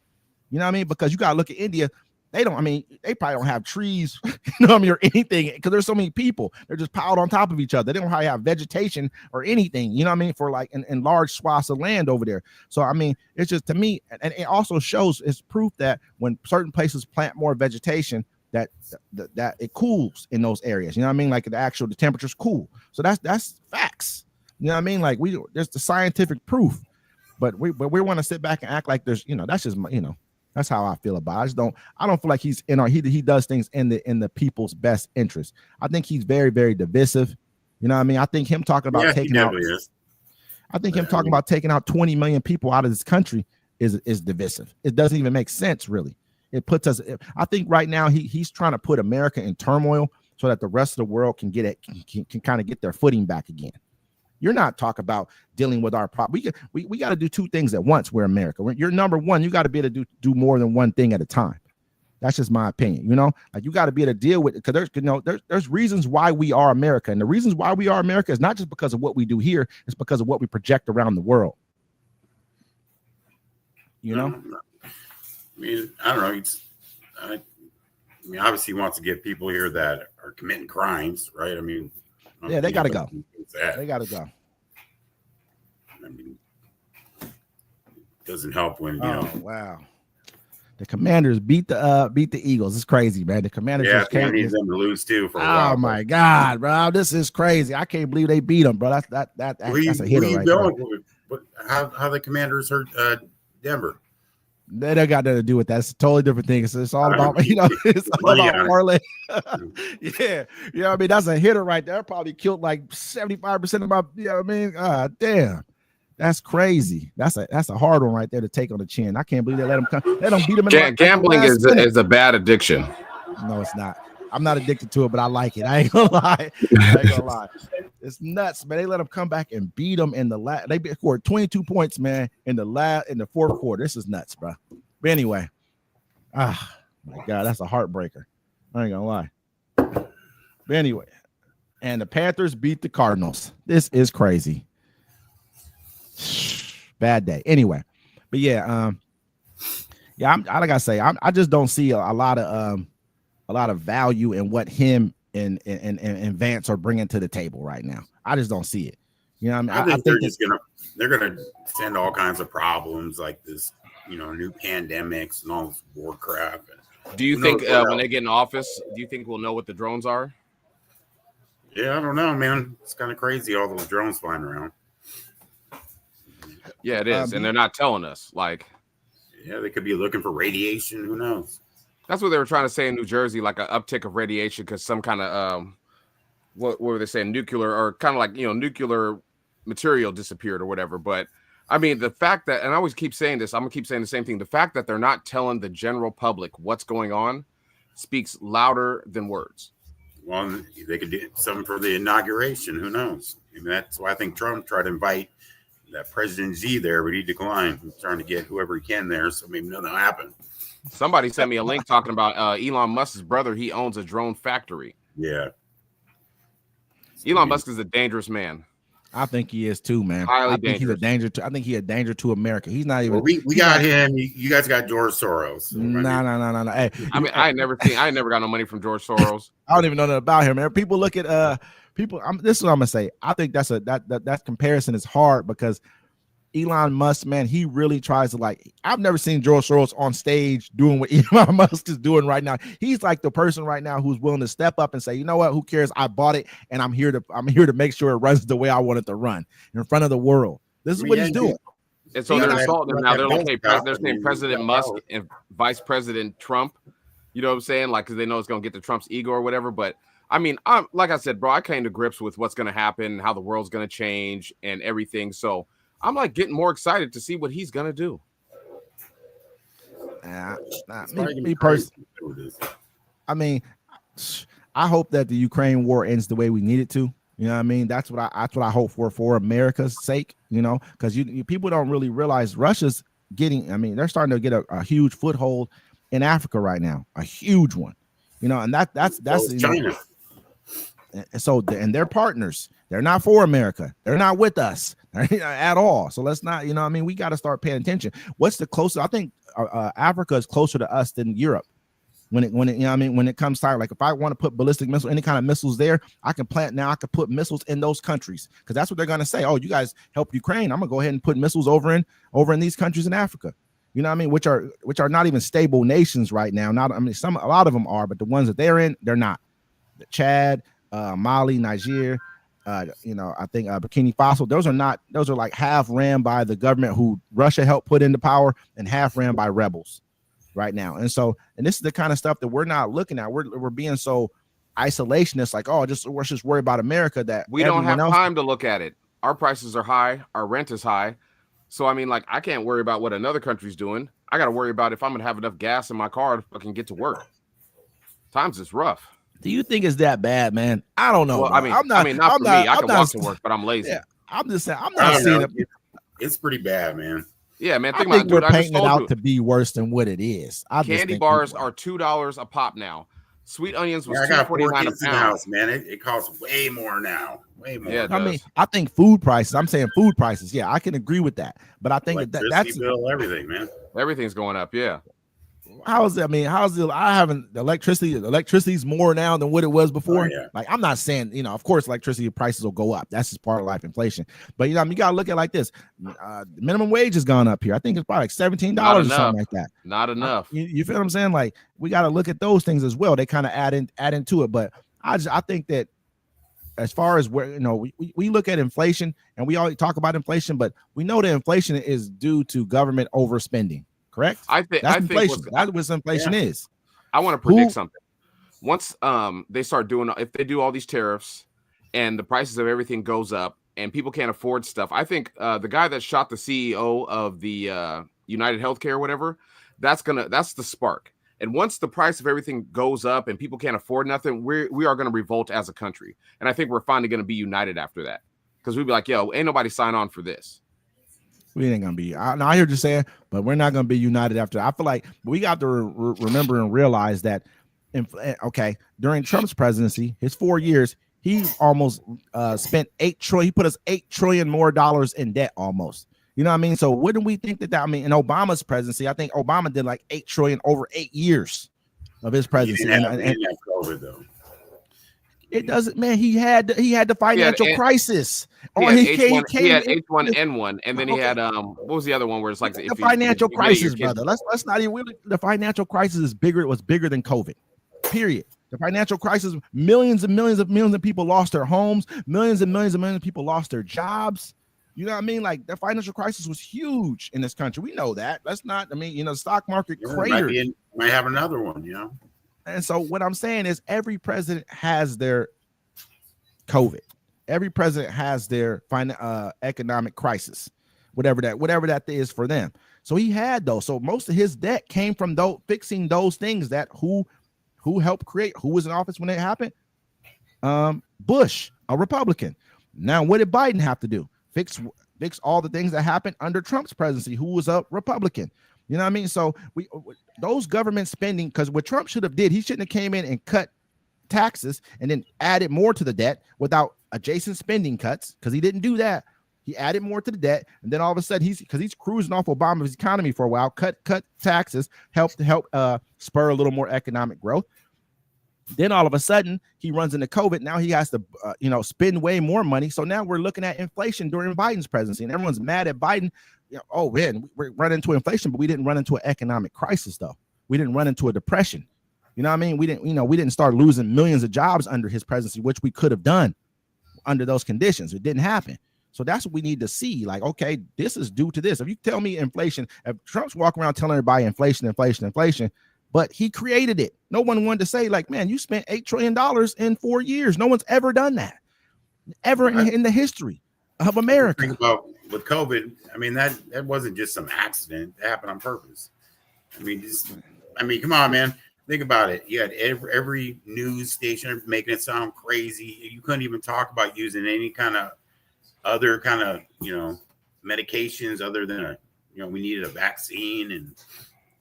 You know what I mean? Because you got to look at India. They probably don't have trees, or anything, because there's so many people. They're just piled on top of each other. They don't have vegetation or anything, for like in large swaths of land over there. So, it's just, to me, and it also shows, it's proof that when certain places plant more vegetation, that it cools in those areas. You know what I mean? Like the temperature's cool. So that's facts. You know what I mean? Like there's the scientific proof, but we want to sit back and act like there's, that's just, that's how I feel about it. I don't feel like he's he does things in the people's best interest. I think he's very, very divisive. You know what I mean? I think him talking about taking out 20 million people out of this country is divisive. It doesn't even make sense, really. It puts us, I think right now he's trying to put America in turmoil so that the rest of the world can kind of get their footing back again. You're not talking about dealing with our problem. We got to do two things at once. We're America. You're number one. You got to be able to do more than one thing at a time. That's just my opinion. Like you got to be able to deal with it, because there's reasons why we are America, and the reasons why we are America is not just because of what we do here. It's because of what we project around the world. I don't know. Obviously, he wants to get people here that are committing crimes, right? Yeah, they got to go. They got to go. Doesn't help when Wow. The Commanders beat the Eagles. It's crazy, man. The Commanders yeah, just can't need them to lose too for a while. Oh my God, bro, this is crazy. I can't believe they beat them, bro. That's a hitter right there. How the Commanders hurt Denver? They don't got nothing to do with that. It's a totally different thing. It's all about it's all about parlay. Yeah, you know what I mean. That's a hitter right there. Probably killed like 75% of my. You know what I mean? Damn. That's crazy. That's a hard one right there to take on the chin. I can't believe they let them come. They don't beat them. Gambling is a bad addiction. No, it's not. I'm not addicted to it, but I like it. I ain't gonna lie. It's nuts, man. They let them come back and beat them in the last. They scored 22 points, man, in the fourth quarter. This is nuts, bro. But anyway, my God, that's a heartbreaker. I ain't gonna lie. But anyway, and the Panthers beat the Cardinals. This is crazy. Bad day. Anyway, but yeah, I like I say, I just don't see a lot of value in what him and Vance are bringing to the table right now. I just don't see it. You know what I mean? I think they're gonna send all kinds of problems like this, new pandemics and all this war crap. Do you think when they get in office, do you think we'll know what the drones are? Yeah, I don't know, man. It's kind of crazy, all those drones flying around. Yeah, it is, and they're not telling us. Like, yeah, they could be looking for radiation. Who knows? That's what they were trying to say in New Jersey, like an uptick of radiation because some kind of what were they saying, nuclear or kind of like nuclear material disappeared or whatever. But I mean, the fact that, and I always keep saying this, I'm gonna keep saying the same thing. The fact that they're not telling the general public what's going on speaks louder than words. Well, they could do something for the inauguration. Who knows? I mean, that's why I think Trump tried to invite that President Xi there, but he declined. He's trying to get whoever he can there, so maybe nothing will happen. Somebody sent me a link talking about Elon Musk's brother. He owns a drone factory. Yeah. Elon Musk is a dangerous man. I think he is too, man. Highly dangerous. He's a danger to. I think he's a danger to America. He's not even. Well, we got him. You guys got George Soros. So No. Hey, I mean, I never got no money from George Soros. I don't even know nothing about him, man. People look at people. This is what I'm gonna say. I think that comparison is hard because Elon Musk, man, he really tries to I've never seen George Soros on stage doing what Elon Musk is doing right now. He's like the person right now who's willing to step up and say, you know what, who cares? I bought it and I'm here to make sure it runs the way I want it to run in front of the world. This is what he's doing. And so they're insulting him now. They're like, hey, they're saying President Musk and Vice President Trump. You know what I'm saying? Like, because they know it's going to get to Trump's ego or whatever. But I mean, like I said, bro, I came to grips with what's going to happen, how the world's going to change and everything. So I'm like getting more excited to see what he's gonna do. Me personally, I mean, I hope that the Ukraine war ends the way we need it to. You know what I mean? That's what I hope for America's sake. You know, because you people don't really realize Russia's getting. I mean, they're starting to get a huge foothold in Africa right now, a huge one. You know, and that's China. And they're partners. They're not for America. They're not with us at all. So let's not, I mean, we got to start paying attention. What's the closest? I think Africa is closer to us than Europe. When it comes to like, if I want to put ballistic missile, any kind of missiles there, I can put missiles in those countries because that's what they're going to say. Oh, you guys help Ukraine. I'm gonna go ahead and put missiles over in these countries in Africa. You know what I mean? Which are not even stable nations right now. A lot of them are, but the ones that they're in, they're not. Chad, Mali, Niger, I think Burkina Faso. Those are like half ran by the government who Russia helped put into power and half ran by rebels right now. And this is the kind of stuff that we're not looking at. We're being so isolationist, like, oh, let's just worry about America that we don't have time to look at it. Our prices are high, our rent is high. So I mean, like, I can't worry about what another country's doing. I got to worry about if I'm gonna have enough gas in my car to fucking get to work. Times is rough. Do you think it's that bad, man? I don't know. Well, I mean, not for me. I can walk to work, but I'm lazy. Yeah, I'm just saying. I'm not seeing it. It's pretty bad, man. Yeah, man. I think we're painting it out to be worse than what it is. Candy bars are $2 a pop now. Sweet onions was $2.49 a pound. Man, it costs way more now. Way more. Yeah, I mean, I think food prices. I'm saying food prices. Yeah, I can agree with that. But I think that's bill, everything, man. Everything's going up. Yeah. how's it? I mean, how's it? I haven't electricity. Electricity's more now than what it was before. Oh, yeah. Like, I'm not saying, you know, of course, electricity prices will go up. That's just part of life inflation. But you know, I mean, you gotta look at it like this. Minimum wage has gone up here. I think it's probably like $17 or something like that. Not enough. You feel what I'm saying? Like, we got to look at those things as well. They kind of add into it. But I think that as far as where, you know, we look at inflation and we always talk about inflation, but we know that inflation is due to government overspending. Correct? That's inflation. That's what inflation is. I want to predict something. Once they start doing, if they do all these tariffs and the prices of everything goes up and people can't afford stuff, I think the guy that shot the CEO of the United Healthcare or whatever, that's the spark. And once the price of everything goes up and people can't afford nothing, we are going to revolt as a country. And I think we're finally going to be united after that, because we'd be like, yo, ain't nobody sign on for this. We ain't gonna be. I hear you saying, but we're not gonna be united after. I feel like we got to remember and realize that. Okay, during Trump's presidency, his 4 years, he almost spent $8 trillion. He put us $8 trillion more in debt, almost. You know what I mean? So wouldn't we think that? I mean, in Obama's presidency, I think Obama did like $8 trillion over 8 years of his presidency. He didn't have COVID though. It doesn't, man. He had the financial crisis. He had H1N1, and then he had what was the other one where it's like the financial crisis, brother. Let's not even. The financial crisis is bigger. It was bigger than COVID. Period. The financial crisis, millions of people lost their homes. Millions of people lost their jobs. You know what I mean? Like, the financial crisis was huge in this country. We know that. Let's not. I mean, you know, the stock market cratered. Might have another one. You know. And so what I'm saying is every president has their COVID. Every president has their economic crisis, whatever that is for them. So he had those. So most of his debt came from fixing those things that who helped create, who was in office when it happened? Bush, a Republican. Now, what did Biden have to do? Fix all the things that happened under Trump's presidency, who was a Republican. You know what I mean? So those government spending, because what Trump should have did, he shouldn't have came in and cut taxes and then added more to the debt without adjacent spending cuts, because he didn't do that. He added more to the debt, and then all of a sudden he's cruising off Obama's economy for a while, cut taxes, help spur a little more economic growth. Then all of a sudden he runs into COVID. Now he has to spend way more money. So now we're looking at inflation during Biden's presidency, and everyone's mad at Biden. You know, oh man, we're running into inflation, but we didn't run into an economic crisis though. We didn't run into a depression. You know what I mean? We didn't start losing millions of jobs under his presidency, which we could have done under those conditions. It didn't happen. So that's what we need to see. Like, okay, this is due to this. If you tell me inflation, if Trump's walking around telling everybody inflation, but he created it. No one wanted to say, like, man, you spent $8 trillion in 4 years. No one's ever done that, ever in the history of America. Think about with COVID. I mean, that wasn't just some accident. It happened on purpose. I mean, come on, man. Think about it. You had every news station making it sound crazy. You couldn't even talk about using any kind of other kind of, medications other than we needed a vaccine, and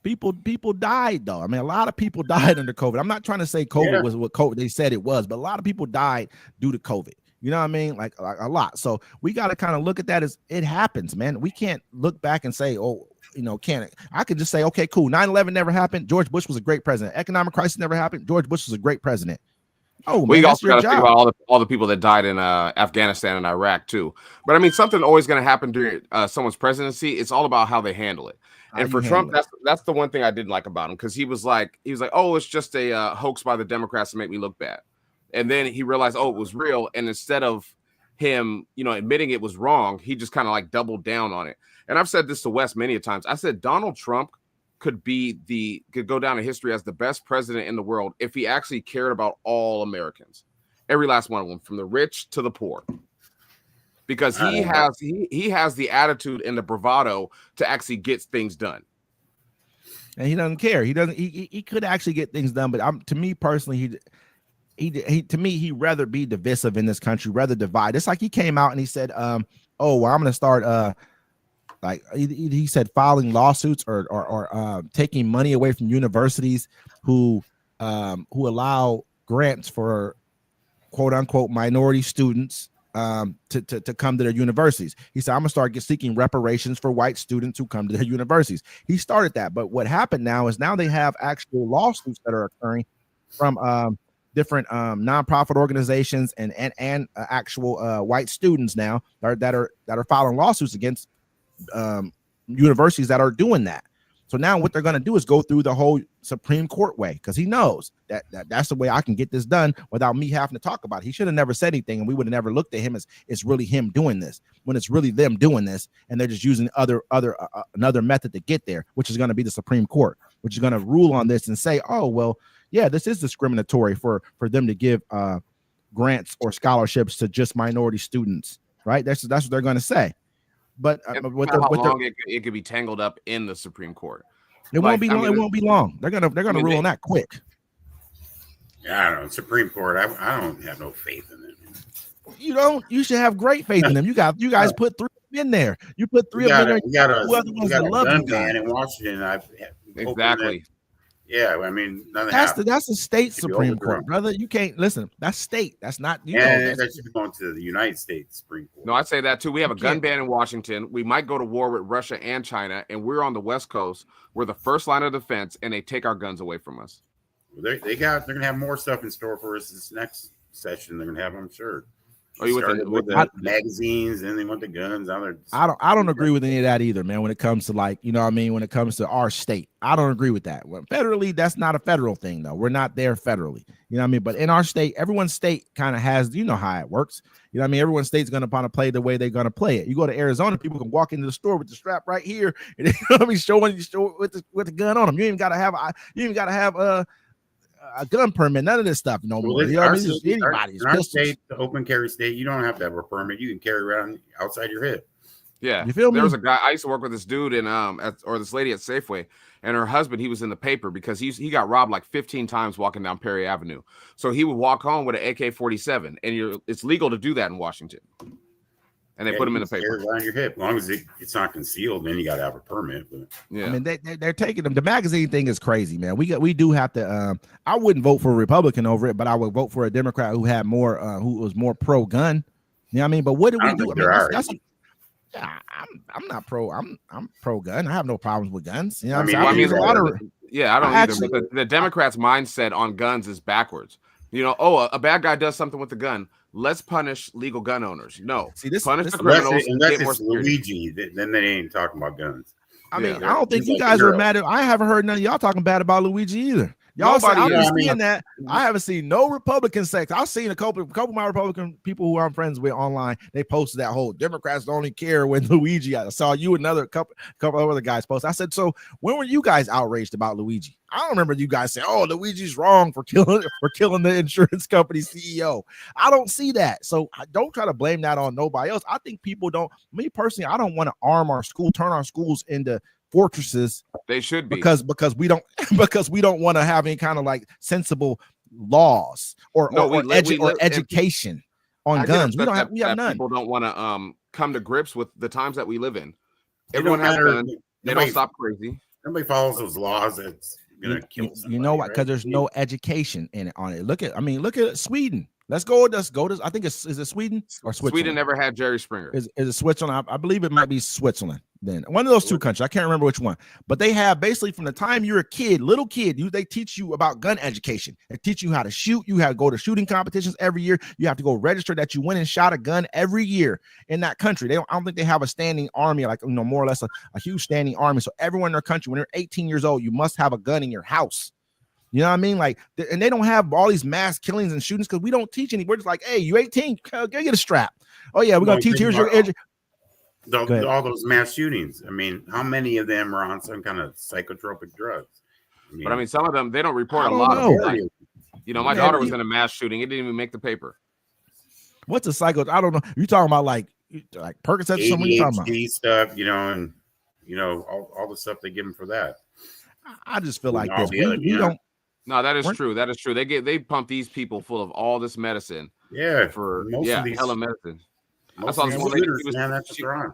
people died though. I mean, a lot of people died under COVID. I'm not trying to say COVID was what COVID they said it was, but a lot of people died due to COVID. You know what I mean? Like a lot. So we got to kind of look at that as it happens, man. We can't look back and say, oh, can it? I could just say, okay, cool. 9/11 never happened. George Bush was a great president. Economic crisis never happened. George Bush was a great president. Oh, we also got to think about all the people that died in Afghanistan and Iraq too. But I mean, something always going to happen during someone's presidency. It's all about how they handle it. And for Trump, that's the one thing I didn't like about him, because he was like, oh, it's just a hoax by the Democrats to make me look bad. And then he realized, oh, it was real. And instead of him, admitting it was wrong, he just kind of like doubled down on it. And I've said this to Wes many a times. I said Donald Trump could go down in history as the best president in the world if he actually cared about all Americans, every last one of them, from the rich to the poor, because he has the attitude and the bravado to actually get things done. And he doesn't care. He could actually get things done, but to me personally, he'd rather be divisive in this country, rather divide. It's like he came out and he said, I'm going to start like he said, filing lawsuits or taking money away from universities who allow grants for quote unquote minority students to come to their universities. He said, I'm gonna start seeking reparations for white students who come to their universities. He started that, but what happened now is now they have actual lawsuits that are occurring from different nonprofit organizations and actual white students now that are filing lawsuits against universities that are doing that. So now what they're going to do is go through the whole Supreme Court way, because he knows that's the way I can get this done without me having to talk about it. He should have never said anything, and we would have never looked at him as it's really him doing this, when it's really them doing this, and they're just using another method to get there, which is going to be the Supreme Court, which is going to rule on this and say, oh, well, yeah, this is discriminatory for them to give grants or scholarships to just minority students, right? That's what they're going to say. But it could be tangled up in the Supreme Court. It won't be long. It won't be long. They're gonna rule on that quick. Yeah, I don't know. Supreme Court. I don't have no faith in them. You don't. You should have great faith in them. You guys put 3 in there. You put 3 of them in there. We got a gun ban in Washington. Exactly. Yeah, I mean, that's the state Supreme Court, brother. You can't listen. That's state. That's not. That should be going to the United States Supreme Court. No, I'd say that too. We have a gun ban in Washington. We might go to war with Russia and China, and we're on the West Coast. We're the first line of defense, and they take our guns away from us. They're gonna have more stuff in store for us this next session. They're gonna have, I'm sure. Oh, you with the magazines, and they want the guns. I don't agree with any of that either, man. When it comes to when it comes to our state, I don't agree with that. Well, federally, that's not a federal thing, though. We're not there federally, you know what I mean? But in our state, everyone's state kind of has, how it works. You know what I mean? Everyone's state's going to play the way they're going to play it. You go to Arizona, people can walk into the store with the strap right here, and showing with the gun on them. You even got to have a gun permit, none of this stuff no more. Our state, the open carry state, you don't have to have a permit. You can carry around outside your hip. Yeah, you feel me? There was a guy I used to work with, this dude or this lady at Safeway, and her husband, he was in the paper because he got robbed like 15 times walking down Perry Avenue. So he would walk home with an AK-47, and it's legal to do that in Washington. And they put them in the paper. Carry around your hip, as long as it's not concealed. Then you got to have a permit. But yeah, I mean they're taking them. The magazine thing is crazy, man. We do have to. I wouldn't vote for a Republican over it, but I would vote for a Democrat who had more, who was more pro gun. You know what I mean? But what do we do? I'm not pro. I'm pro gun. I have no problems with guns. You know what I mean? I don't either. But the Democrats' mindset on guns is backwards. A bad guy does something with the gun. Let's punish legal gun owners. No, punish the criminals. Unless it's Luigi, then they ain't talking about guns. I mean, I don't think you guys are mad at. I haven't heard none of y'all talking bad about Luigi either. Y'all that. I haven't seen no Republican sex. I've seen a couple of my Republican people who I'm friends with online. They posted that whole Democrats only care when Luigi. I saw you and another couple of other guys post. I said, so when were you guys outraged about Luigi? I don't remember you guys saying, "Oh, Luigi's wrong for killing the insurance company CEO." I don't see that. So I don't try to blame that on nobody else. I think people don't. Me personally, I don't want to turn our schools into fortresses. They should be, because we don't want to have any kind of like sensible laws or education on guns. We have none. People don't want to come to grips with the times that we live in. Everyone has guns. They don't stop crazy. Nobody follows those laws. That's gonna kill somebody. You know what? Because there's no education on it. Look at Sweden. Let's go. I think is it Sweden or Switzerland? Sweden never had Jerry Springer. Is it Switzerland? I believe it might be Switzerland. Then one of those two countries. I can't remember which one. But they have basically from the time you're a little kid, they teach you about gun education. They teach you how to shoot. You have to go to shooting competitions every year. You have to go register that you went and shot a gun every year in that country. I don't think they have a standing army, like more or less a huge standing army. So everyone in their country, when they're 18 years old, you must have a gun in your house. You know what I mean? Like, and they don't have all these mass killings and shootings because we don't teach any. We're just like, hey, you 18, go get a strap. Oh yeah, we're gonna teach. Here's your edge. All those mass shootings. I mean, how many of them are on some kind of psychotropic drugs? But some of them they don't report a lot of them. Like, my daughter was in a mass shooting. It didn't even make the paper. What's a psycho? I don't know. You talking about like Percocet or something? You talking about stuff, and all the stuff they give them for that. I just feel like this. We don't. No, that is true. That is true. They pump these people full of all this medicine. Yeah, hella medicine. That's all. That's what they're on.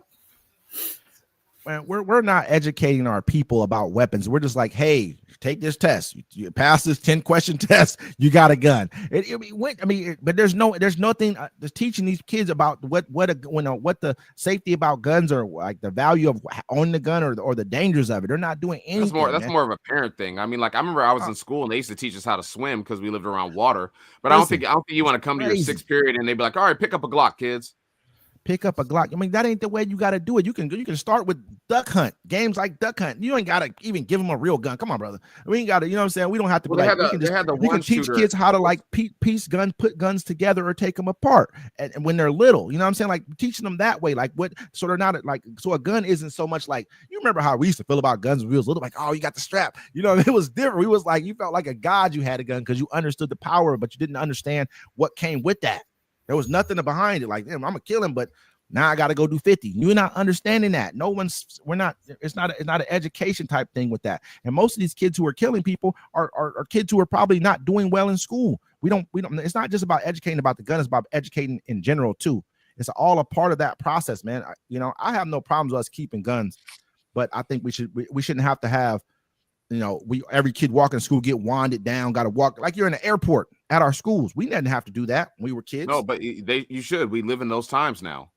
Man, we're not educating our people about weapons. We're just like, hey, take this test. You pass this 10-question test, you got a gun. But there's nothing that's teaching these kids about what the safety about guns or like the value of owning the gun or the dangers of it. They're not doing anything. That's more of a parent thing. I mean, like I remember I was in school and they used to teach us how to swim because we lived around water. But I don't think you want to come to your 6th period and they'd be like, all right, pick up a Glock, kids. Pick up a Glock. I mean, that ain't the way you got to do it. You can start with duck hunt games like duck hunt. You ain't got to even give them a real gun. Come on, brother. We ain't got to. You know what I'm saying? We don't have to. Well, we can teach kids how to like put guns together or take them apart. And when they're little, you know what I'm saying? Like teaching them that way. Like what? So they're not like. So a gun isn't so much like. You remember how we used to feel about guns when we was little? Like, oh, you got the strap. You know, it was different. We was like, you felt like a god. You had a gun because you understood the power, but you didn't understand what came with that. There was nothing behind it. Like, damn, I'm gonna kill him, but now I got to go do 50. You're not understanding that. It's not an education type thing with that. And most of these kids who are killing people are kids who are probably not doing well in school. We don't, it's not just about educating about the gun. It's about educating in general too. It's all a part of that process, man. I have no problems with us keeping guns, but I think we shouldn't have to have, every kid walking to school, get wanded down, got to walk like you're in an airport at our schools. We didn't have to do that when we were kids. No, but you should. We live in those times now.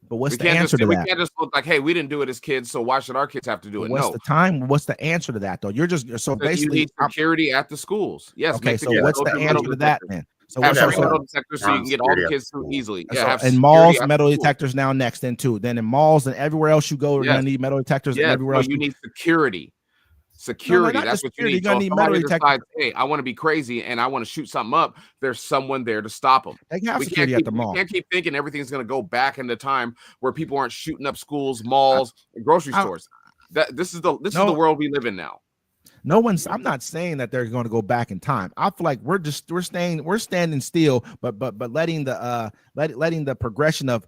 But what's the answer to that? We can't just look like, hey, we didn't do it as kids, so why should our kids have to do it? What's the answer to that, though? You're just so basically you need security at the schools. Yes. Okay. So what's the answer to that then? So have metal detectors so you can get all the kids through easily. Yeah. And malls, metal detectors now next in too. Then in malls and everywhere else you go, you're gonna need metal detectors. Yeah. Everywhere else you need security. Security. That's what you need. You're gonna need metal detectors. Hey, I want to be crazy and I want to shoot something up. There's someone there to stop them. They have security at the mall. We can't keep thinking everything's going to go back into time where people aren't shooting up schools, malls, and grocery stores. This is the world we live in now. I'm not saying that they're going to go back in time. I feel like we're standing still, but letting the progression of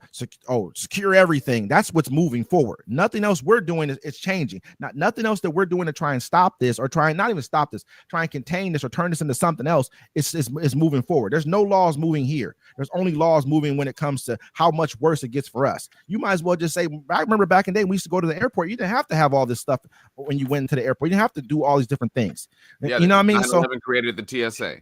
secure everything. That's what's moving forward. Nothing else we're doing is changing. Nothing else that we're doing to try and stop this or not even stop this, try and contain this or turn this into something else. It's moving forward. There's no laws moving here. There's only laws moving when it comes to how much worse it gets for us. You might as well just say, I remember back in the day, we used to go to the airport. You didn't have to have all this stuff when you went to the airport. You didn't have to do all these different things. Yeah, you know what I mean? So created the TSA.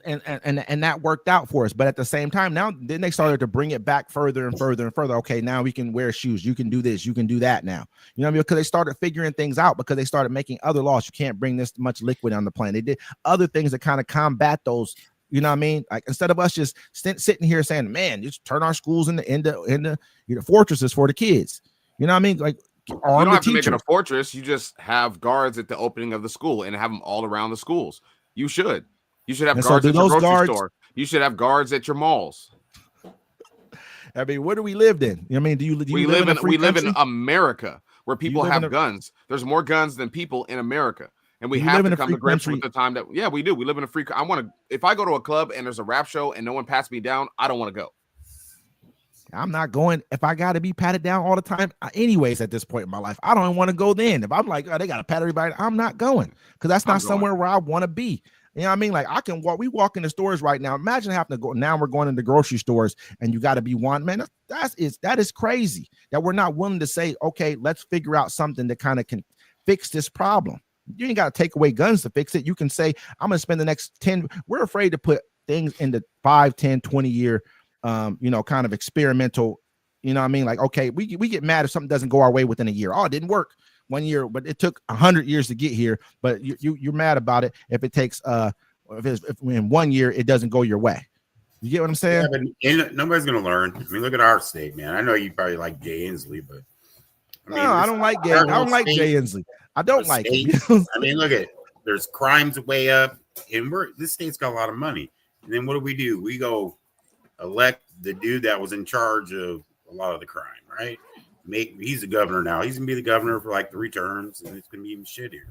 And that worked out for us. But at the same time, now then they started to bring it back further and further and further. Okay, now we can wear shoes. You can do this. You can do that now. You know what I mean? Because they started figuring things out because they started making other laws. You can't bring this much liquid on the plane. They did other things that kind of combat those. You know what I mean? Like instead of us just sitting here saying, man, just turn our schools into fortresses for the kids. You know what I mean? Like, you don't have to make it a fortress. You just have guards at the opening of the school and have them all around the schools. You should have guards at your grocery store. You should have guards at your malls. I mean, where do we live in? I mean, we live in America where people have guns. There's more guns than people in America. And we have to come to grips with the time that, yeah, we do. We live in a free. If I go to a club and there's a rap show and no one pats me down, I don't want to go. I'm not going if I got to be patted down all the time. Anyways, at this point in my life, I don't want to go then. If I'm like, oh, they got to pat everybody, I'm not going because that's not somewhere where I want to be. You know what I mean? Like I can walk. We walk in the stores right now. Imagine having to go. Now we're going into grocery stores and you got to be one man. That is crazy that we're not willing to say, okay, let's figure out something that kind of can fix this problem. You ain't got to take away guns to fix it. You can say, I'm going to spend the next 10. We're afraid to put things in the 5, 10, 20 year, kind of experimental, you know what I mean? Like, okay, we get mad if something doesn't go our way within a year. Oh, it didn't work 1 year, but it took 100 years to get here. But you're mad about it if it takes, if in 1 year, it doesn't go your way. You get what I'm saying? Yeah, but nobody's going to learn. I mean, look at our state, man. I know you probably like Jay Inslee, but I don't like Jay. I don't like Jay Inslee. I don't like it. I mean, look at there's crimes way up, and this state's got a lot of money. And then what do? We go elect the dude that was in charge of a lot of the crime, right? He's the governor now. He's gonna be the governor for like 3 terms, and it's gonna be even shittier.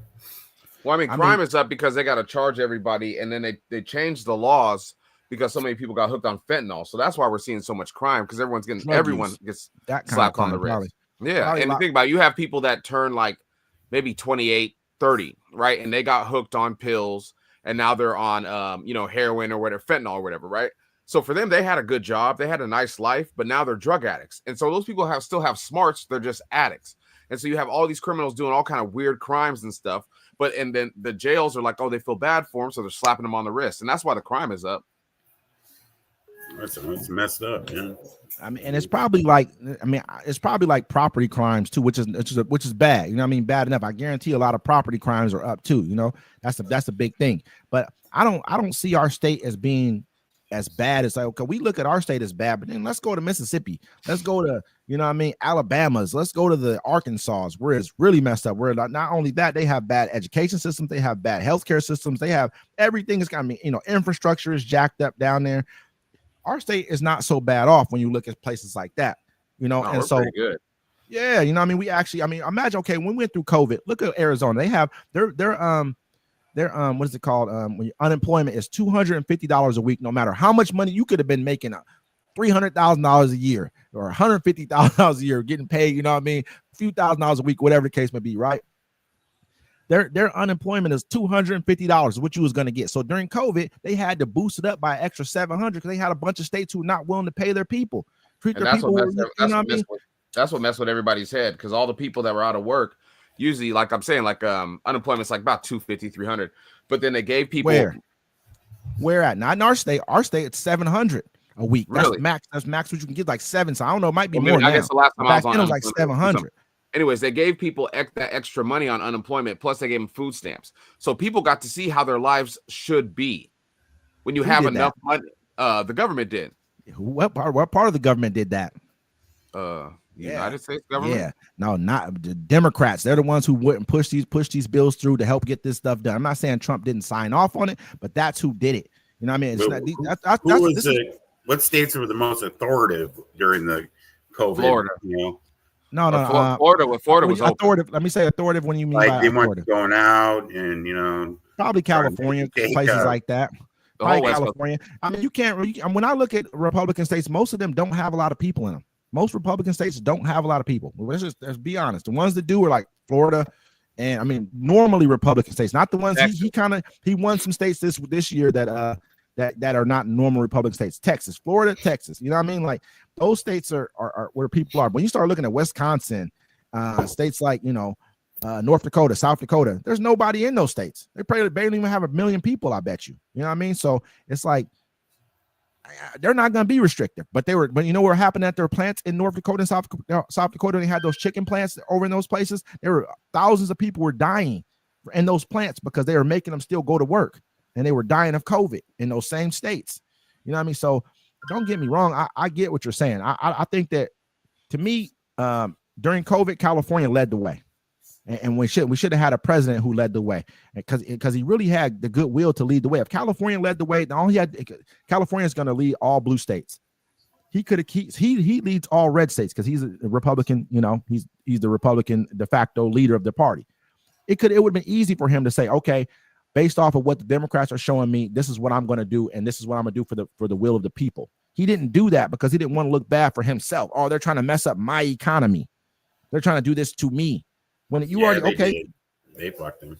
Well, I mean, crime is up because they got to charge everybody, and then they changed the laws because so many people got hooked on fentanyl. So that's why we're seeing so much crime because everyone gets that slapped on the wrist. Probably. Yeah, and the thing about it, you have people that turn like maybe 28, 30, right? And they got hooked on pills and now they're on heroin or whatever, fentanyl or whatever, right? So for them, they had a good job, they had a nice life, but now they're drug addicts. And so those people still have smarts, they're just addicts. And so you have all these criminals doing all kind of weird crimes and stuff. And then the jails are like, oh, they feel bad for them, so they're slapping them on the wrist, and that's why the crime is up. It's messed up, yeah. I mean, and it's probably like property crimes too, which is bad. You know what I mean? Bad enough. I guarantee a lot of property crimes are up too. You know, that's a big thing. But I don't see our state as being as bad as, like, okay, we look at our state as bad, but then let's go to Mississippi. Let's go to, you know what I mean, Alabama's. Let's go to the Arkansas, where it's really messed up. Where not only that, they have bad education systems, they have bad healthcare systems, they have everything is kind of, you know, infrastructure is jacked up down there. Our state is not so bad off when you look at places like that, you know. And so good. Yeah, you know, I mean, imagine, okay, when we went through COVID, look at Arizona. They have their what is it called? When unemployment is $250 a week, no matter how much money you could have been making, $300,000 a year or $150,000 a year, getting paid, you know what I mean, a few $1,000s a week, whatever the case may be, right? Their unemployment is $250, what you was going to get. So during COVID, they had to boost it up by an extra $700 because they had a bunch of states who were not willing to pay their people. That's what messed with everybody's head, because all the people that were out of work, usually, like I'm saying, like unemployment's like about 250, 300. But then they gave people where at? Not in our state. Our state it's 700 a week. That's really max. That's max what you can get, like 7. So I don't know, it might be more. I guess the last time I was like 700. Anyways, they gave people that extra money on unemployment, plus they gave them food stamps. So people got to see how their lives should be when you have enough money. The government did. What part of the government did that? United States government? Yeah, no, not the Democrats. They're the ones who wouldn't push these bills through to help get this stuff done. I'm not saying Trump didn't sign off on it, but that's who did it. You know what I mean? What states were the most authoritative during the COVID? Florida. You know? No. Florida was authoritative. Let me say authoritative when you mean like by they authoritative. weren't going out, and you know, probably California, places like that. Probably California. I mean, you can't. When I look at Republican states, most of them don't have a lot of people in them. Most Republican states don't have a lot of people. Let's be honest. The ones that do are like Florida, and I mean, normally Republican states, not the ones he won some states this year that are not normal Republican states. Texas, Florida, Texas. You know what I mean? Like those states are where people are. When you start looking at Wisconsin, states like, you know, North Dakota, South Dakota, there's nobody in those states. They barely even have 1 million people, I bet you. You know what I mean? So it's like they're not going to be restrictive, but you know what happened at their plants in North Dakota and South Dakota? They had those chicken plants over in those places. There were thousands of people were dying in those plants because they were making them still go to work, and they were dying of COVID in those same states. You know what I mean? So don't get me wrong. I get what you're saying. I think that, to me, during COVID, California led the way. And we should have had a president who led the way, because he really had the goodwill to lead the way. If California led the way, California is going to lead all blue states. He leads all red states because he's a Republican. You know, he's the Republican de facto leader of the party. It would have been easy for him to say, okay, based off of what the Democrats are showing me, this is what I'm going to do, and this is what I'm going to do for the will of the people. He didn't do that because he didn't want to look bad for himself. Oh, they're trying to mess up my economy. They're trying to do this to me. When they fucked him.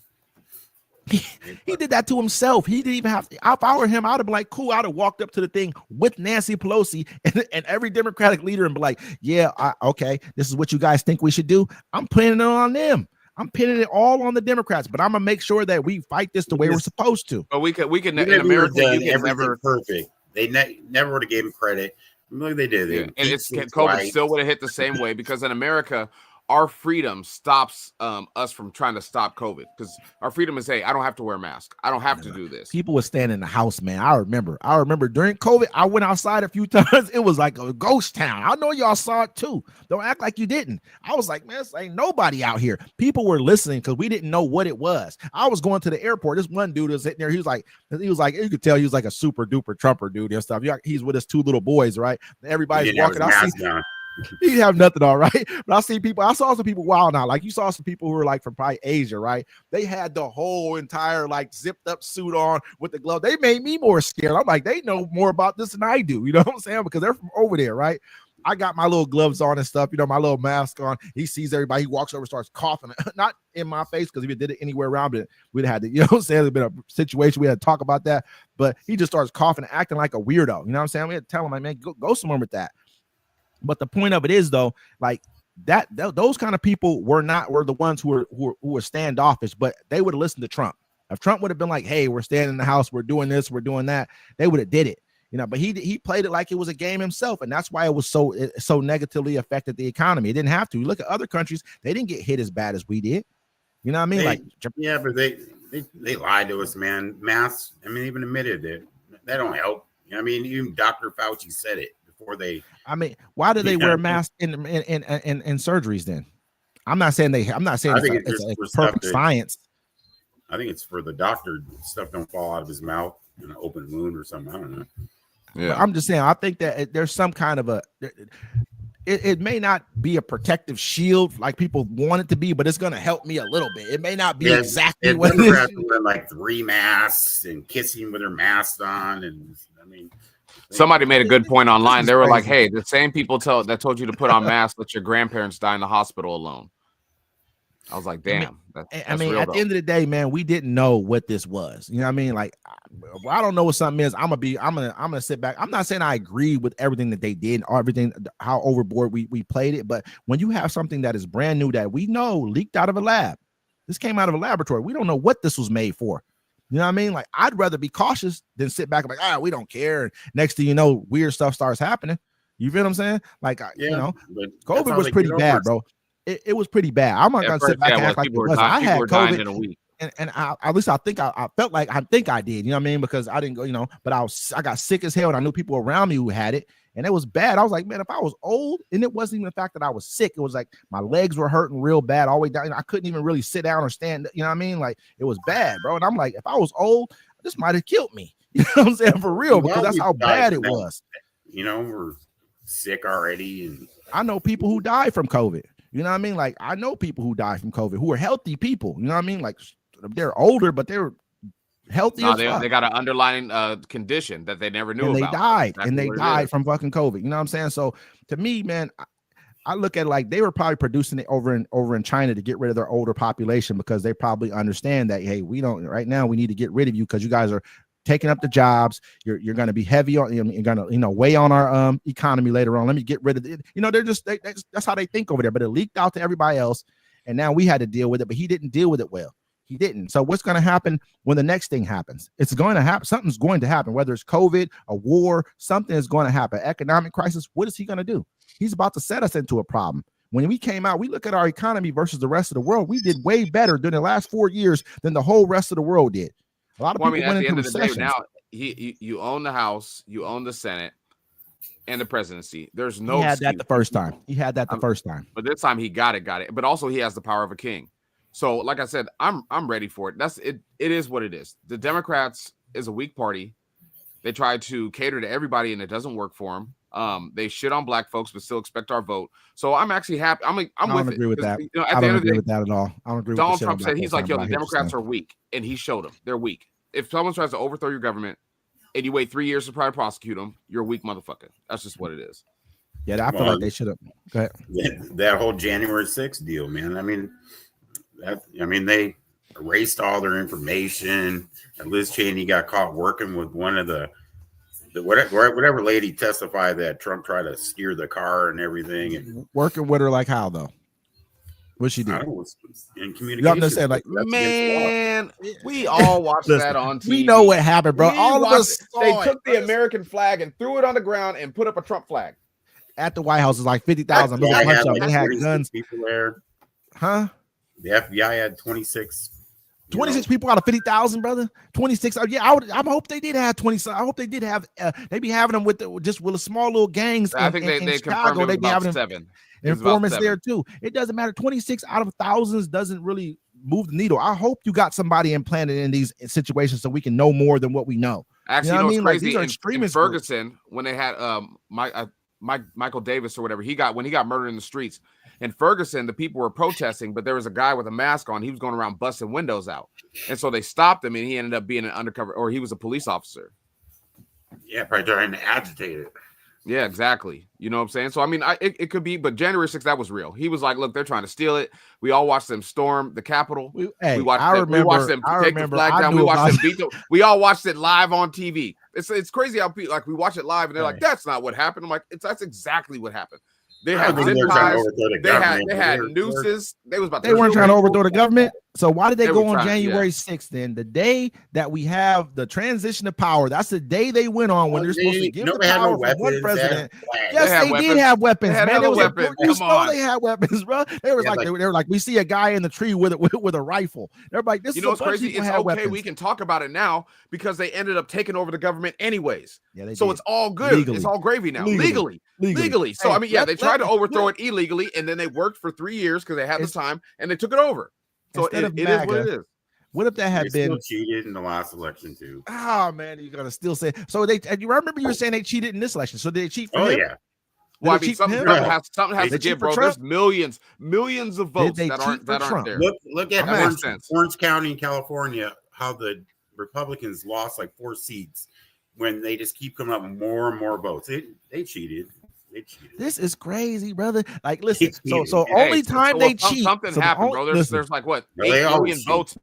He did that to himself. He didn't even have to. If I were him, I'd have been like, cool. I'd have walked up to the thing with Nancy Pelosi and every Democratic leader and be like, yeah, okay, this is what you guys think we should do. I'm pinning it on them. I'm pinning it all on the Democrats, but I'm gonna make sure that we fight this the way we're supposed to. But we can in America, you can never perfect. They never would have gave him credit. Look, they did. And COVID still would have hit the same way, because in America, our freedom stops us from trying to stop COVID, because our freedom is, hey, I don't have to wear a mask. I don't have to do this. People would stand in the house, man. I remember during COVID, I went outside a few times. It was like a ghost town. I know y'all saw it too. Don't act like you didn't. I was like, man, this ain't nobody out here. People were listening because we didn't know what it was. I was going to the airport. This one dude was sitting there. He was like, you could tell he was like a super duper Trumper dude and stuff. He's with his 2 little boys, right? Everybody's walking out. He have nothing, all right. But I saw some people wild now. Like you saw some people who were like from probably Asia, right? They had the whole entire like zipped up suit on with the glove. They made me more scared. I'm like, they know more about this than I do. You know what I'm saying? Because they're from over there, right? I got my little gloves on and stuff, you know, my little mask on. He sees everybody. He walks over, starts coughing, not in my face because if he did it anywhere around it, we'd have had to, you know what I'm saying? There's been a situation we had to talk about that, but he just starts coughing and acting like a weirdo. You know what I'm saying? We had to tell him, like, man, go somewhere with that. But the point of it is, though, like those kind of people were the ones who were standoffish, but they would have listened to Trump. If Trump would have been like, hey, we're staying in the house, we're doing this, we're doing that, they would have did it. You know, but he played it like it was a game himself, and that's why it was so negatively affected the economy. It didn't have to. You look at other countries; they didn't get hit as bad as we did. You know what I mean? But they lied to us, man. Masks. I mean, even admitted it. That don't help. You know what I mean? Even Dr. Fauci said it before they. I mean, why do they wear masks in surgeries? Then I'm not saying it's perfect science. I think it's for the doctor. Stuff don't fall out of his mouth in an open wound or something. I don't know. Yeah, but I'm just saying. I think that there's some kind of it may not be a protective shield like people want it to be, but it's going to help me a little bit. It may not be exactly what it is. Wear like 3 masks and kissing with their mask on, and I mean, somebody made a good point online. They were like, "Hey, the same people that told you to put on masks let your grandparents die in the hospital alone." I was like, damn. I mean, at the end of the day, man, we didn't know what this was. You know what I mean? Like, I don't know what something is. I'm gonna sit back. I'm not saying I agree with everything that they did or everything, how overboard we played it. But when you have something that is brand new that we know leaked out of a lab, this came out of a laboratory. We don't know what this was made for. You know what I mean? Like, I'd rather be cautious than sit back and like, we don't care. And next thing you know, weird stuff starts happening. You feel what I'm saying? Like, you know, COVID was pretty bad, bro. It was pretty bad. I'm not gonna sit back and act like it wasn't. I had COVID in a week, and at least I think I felt like I did. You know what I mean? Because I didn't go, you know, but I got sick as hell, and I knew people around me who had it, and it was bad. I was like, man, if I was old, and it wasn't even the fact that I was sick, it was like my legs were hurting real bad all the way down. I couldn't even really sit down or stand. You know what I mean? Like, it was bad, bro. And I'm like, if I was old, this might have killed me. You know what I'm saying? For real, because that's how bad it was. You know, we're sick already, and I know people who died from COVID. You know what I mean? Like, I know people who died from COVID who are healthy people. You know what I mean? Like, they're older, but they're healthy. No, they got an underlying condition that they never knew about. They died from fucking COVID. You know what I'm saying? So to me, man, I look at it like they were probably producing it over in China to get rid of their older population because they probably understand that, hey, we right now we need to get rid of you because you guys are taking up the jobs. You're going to be heavy on, you're going to, you know, weigh on our economy later on. Let me get rid of it. You know, that's how they think over there, but it leaked out to everybody else. And now we had to deal with it, but he didn't deal with it well. He didn't. So what's going to happen when the next thing happens? It's going to happen. Something's going to happen, whether it's COVID, a war, something is going to happen. Economic crisis. What is he going to do? He's about to set us into a problem. When we came out, we look at our economy versus the rest of the world. We did way better during the last 4 years than the whole rest of the world did. A lot of people went into recessions. Now, you own the House, you own the Senate, and the presidency. There's no. He had that the first time. But this time he got it. But also he has the power of a king. So, like I said, I'm ready for it. That's it. It is what it is. The Democrats is a weak party. They try to cater to everybody, and it doesn't work for them. They shit on black folks, but still expect our vote. So I'm actually happy. I don't agree with that. You know, I don't agree with that at all. I don't agree with Donald Trump said he's like, yo, the Democrats are weak, and he showed them they're weak. If someone tries to overthrow your government and you wait 3 years to try to prosecute them, you're a weak motherfucker. That's just what it is. Yeah, I feel like they should have. Go ahead. That whole January 6th deal, man. I mean, they erased all their information. And Liz Cheney got caught working with one of the whatever lady testified that Trump tried to steer the car and everything. And working with her like how though? What'd she do? In communication. Like, man, we all watched that on TV. We know what happened, bro. All of us. They took the American flag and threw it on the ground and put up a Trump flag. At the White House is like 50,000. They had guns. People there. Huh? The FBI had 26. 26 people out of 50,000, brother. 26. Yeah, I hope they did have 20. I hope they did have. They be having them with a small little gangs. I think they Chicago. They be having 7. Informants there too. It doesn't matter. 26 out of thousands doesn't really move the needle. I hope you got somebody implanted in these situations so we can know more than what we know. Actually, you know what I mean? Crazy. Like, these are extremists. In Ferguson, when they had Michael Davis or whatever, when he got murdered in the streets. In Ferguson, the people were protesting, but there was a guy with a mask on. He was going around busting windows out. And so they stopped him, and he ended up being an undercover, or he was a police officer. Yeah, probably trying to agitate it. Yeah, exactly. You know what I'm saying? So, I mean, it could be, but January 6th, that was real. He was like, look, they're trying to steal it. We all watched them storm the Capitol. We watched them take the flag down. We watched them we all watched it live on TV. It's crazy how people, like, we watch it live and they're like, that's not what happened. I'm like, that's exactly what happened. They had zip ties. They had nooses. They weren't trying to overthrow the government. So why did they go on January 6th then? The day that we have the transition of power, that's the day they went on when they're supposed to give the power from one president. Yes, they did have weapons, man. They had weapons, bro. They were like, we see a guy in the tree with a rifle. They're like, this is what's crazy? It's okay. Weapons. We can talk about it now because they ended up taking over the government anyways. Yeah, so it's all good. Legally. It's all gravy now. Legally. So I mean, they tried to overthrow it illegally, and then they worked for 3 years because they had the time, and they took it over. So it is what it is. What if that had been cheated in the last election too? Oh man, you're gonna still say so? You remember you were saying they cheated in this election? So did they cheat for him? Yeah. Well, I mean, something has to give, bro. There's millions of votes that aren't there. Look at Orange County in California. How the Republicans lost like 4 seats when they just keep coming up with more and more votes. They cheated. This is crazy, brother. Like, listen. So only time they cheat. Something happened, bro. There's like what 8 million votes.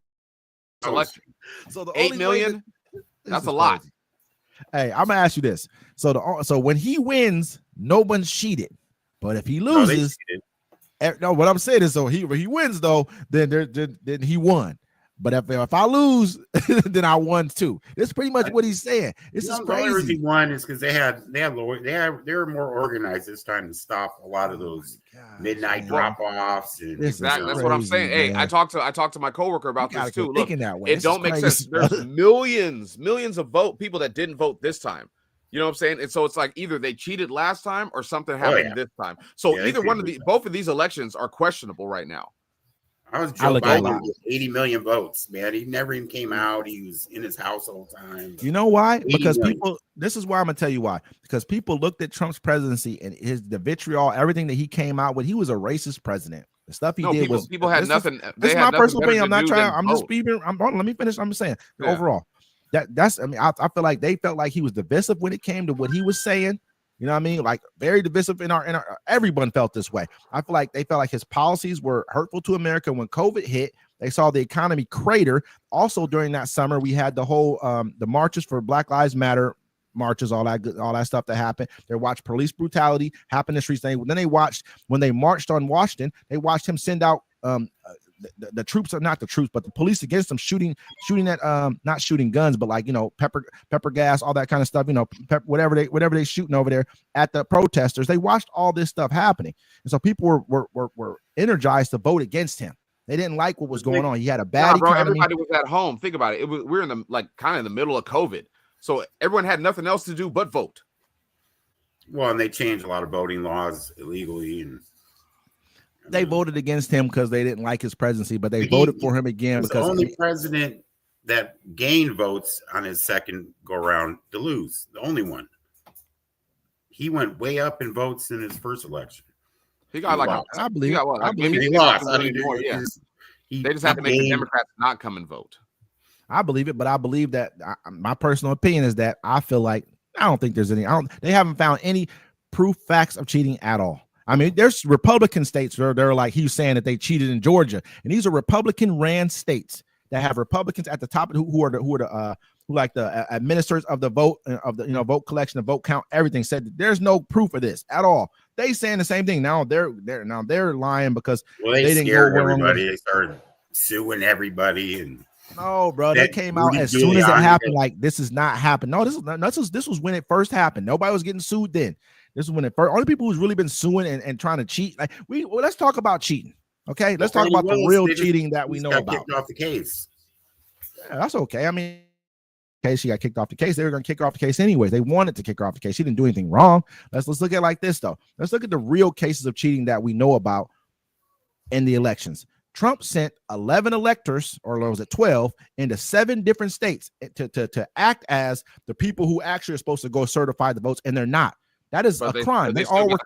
Election. So the 8 million. That's a lot. Hey, I'm gonna ask you this. So when he wins, no one's cheated. But if he loses, what I'm saying is, so he wins though, then he won. But if I lose, then I won too. That's pretty much what he's saying. This is crazy. The only reason he won is because they were more organized this time to stop a lot of those midnight drop-offs. Exactly, that's what I'm saying. Hey, man. I talked to my coworker about this too. Look, that way. It don't make sense. There's millions of people that didn't vote this time. You know what I'm saying? And so it's like either they cheated last time or something happened this time. So either one of both of these elections are questionable right now. Joe Biden with 80 million votes, man. He never even came out. He was in his house all the time. You know why? Because this is why I'm gonna tell you why. Because people looked at Trump's presidency and the vitriol, everything that he came out with. He was a racist president. The stuff he did was people had nothing. This is my personal opinion. I'm not trying. I'm just speaking. Let me finish. I'm just saying overall. That's. I mean, I feel like they felt like he was divisive when it came to what he was saying. You know what I mean? Like very divisive in our everyone felt this way. I feel like they felt like his policies were hurtful to America. When COVID hit, they saw the economy crater. Also during that summer, we had the whole the marches for Black Lives Matter marches, all that stuff that happened. They watched police brutality happen in the streets. Then they watched when they marched on Washington, they watched him send out the troops, are not the troops, but the police against them shooting at not shooting guns, but like, you know, pepper gas, all that kind of stuff, you know, whatever they shooting over there at the protesters. They watched all this stuff happening, and so people were energized to vote against him. They didn't like what was going on. He had a bad economy. Everybody was at home. Think about it. We're in the kind of in the middle of COVID, so everyone had nothing else to do but vote. Well, and they changed a lot of voting laws illegally, and they voted against him because they didn't like his presidency, but they voted for him again because the only president that gained votes on his second go around to lose. The only one. He went way up in votes in his first election. He got I believe he lost. They just have to make the Democrats not come and vote. I believe it, but I believe that my personal opinion is that I feel like I don't think there's any. They haven't found any proof facts of cheating at all. I mean, there's Republican states where they're like he was saying that they cheated in Georgia, and these are Republican-ran states that have Republicans at the top who are the administrators of the vote vote collection, the vote count, everything. Said that there's no proof of this at all. They saying the same thing now. They're lying because they didn't go everybody. They started suing everybody and. No, bro, they came out as soon as it happened. Like this is not happening. No, this was when it first happened. Nobody was getting sued then. This is when it first. Only people who's really been suing and trying to cheat. Like let's talk about cheating. Okay, let's talk about the real cheating that we know about. Kicked off the case. Yeah, that's okay. I mean, she got kicked off the case. They were going to kick her off the case anyways. They wanted to kick her off the case. She didn't do anything wrong. Let's look at it like this though. Let's look at the real cases of cheating that we know about in the elections. Trump sent 11 electors, or was it 12, into 7 different states to act as the people who actually are supposed to go certify the votes, and they're not. That is a crime. They all were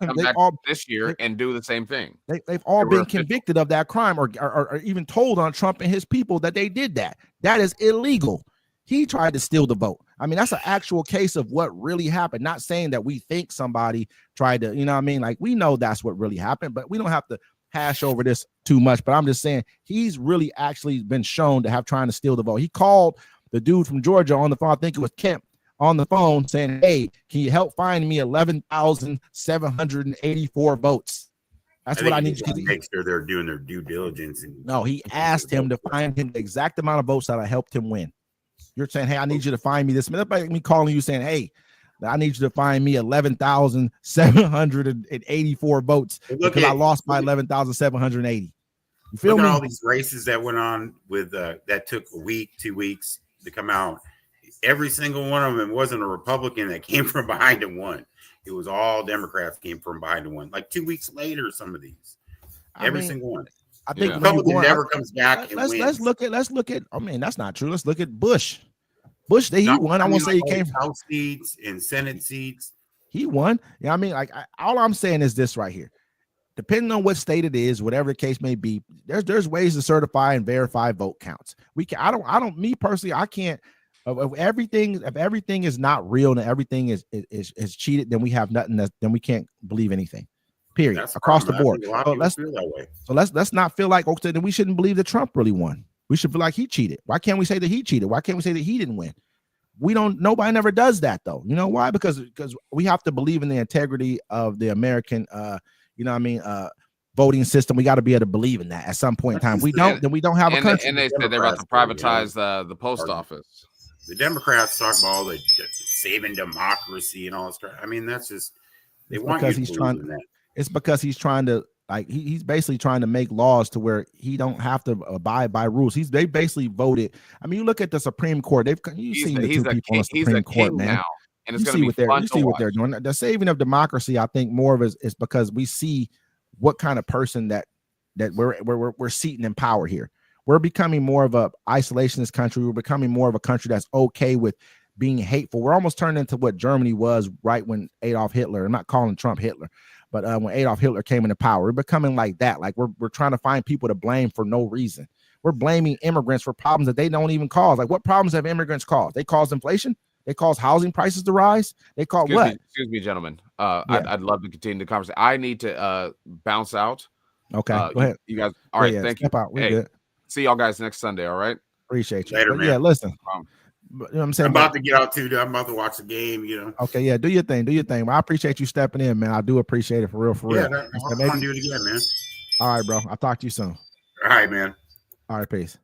this year and do the same thing. They've all been convicted of that crime, or even told on Trump and his people that they did that. That is illegal. He tried to steal the vote. I mean, that's an actual case of what really happened. Not saying that we think somebody tried to, you know what I mean? Like, we know that's what really happened, but we don't have to hash over this too much. But I'm just saying he's really actually been shown to have trying to steal the vote. He called the dude from Georgia on the phone. I think it was Kemp on the phone saying, hey, can you help find me 11,784 votes? That's what I need to make sure they're doing their due diligence. No, he asked him to find him the exact amount of votes that I helped him win. You're saying, hey, I need you to find me this. That's like me calling you saying, hey, I need you to find me 11,784 votes because I lost by 11,780. You feel me? All these races that went on with that took a week, 2 weeks to come out. Every single one of them wasn't a Republican that came from behind and won. It was all Democrats came from behind and won. Like 2 weeks later, some of these, every single one. I think Republican never comes back. Let's look at. I mean, that's not true. Let's look at Bush. Bush, he won. I won't say he came from House seats and Senate seats. He won. Yeah, I mean, like all I'm saying is this right here. Depending on what state it is, whatever the case may be, there's ways to certify and verify vote counts. We can. I don't. Me personally, I can't. If everything is not real and everything is cheated, then we have nothing. Then we can't believe anything. Period. That's across the board. So let's not feel like okay, then we shouldn't believe that Trump really won. We should feel like he cheated. Why can't we say that he cheated? Why can't we say that he didn't win? We don't. Nobody never does that though. You know why? Because we have to believe in the integrity of the American, voting system. We got to be able to believe in that at some point in time. We don't. Then we don't have a country. And they said they're about to privatize the post office. The Democrats talk about all the saving democracy and all this stuff. I mean, that's just they want you to believe in that. It's because he's trying to he's basically trying to make laws to where he don't have to abide by rules. They basically voted. I mean, you look at the Supreme Court. You've seen the two people on the Supreme Court, man. Now, and it's going to be fun to watch. What they're doing. The saving of democracy, I think, more of is because we see what kind of person that we're seating in power here. We're becoming more of a isolationist country. We're becoming more of a country that's okay with being hateful. We're almost turning into what Germany was right when Adolf Hitler. I'm not calling Trump Hitler. But when Adolf Hitler came into power, we're becoming like that. Like we're trying to find people to blame for no reason. We're blaming immigrants for problems that they don't even cause. Like what problems have immigrants caused? They caused inflation. They caused housing prices to rise. They caused what? Excuse me, gentlemen. I'd love to continue the conversation. I need to bounce out. Okay, go ahead. You guys. All right, thank you. We're good. See y'all guys next Sunday. All right. Appreciate you. Later, man. Yeah, listen. You know what I'm saying? I'm about to get out too. I'm about to watch the game, Okay, yeah, do your thing. Well, I appreciate you stepping in, man. I do appreciate it for real. Yeah, I want to do it again, man. All right, bro. I'll talk to you soon. All right, man. All right, peace.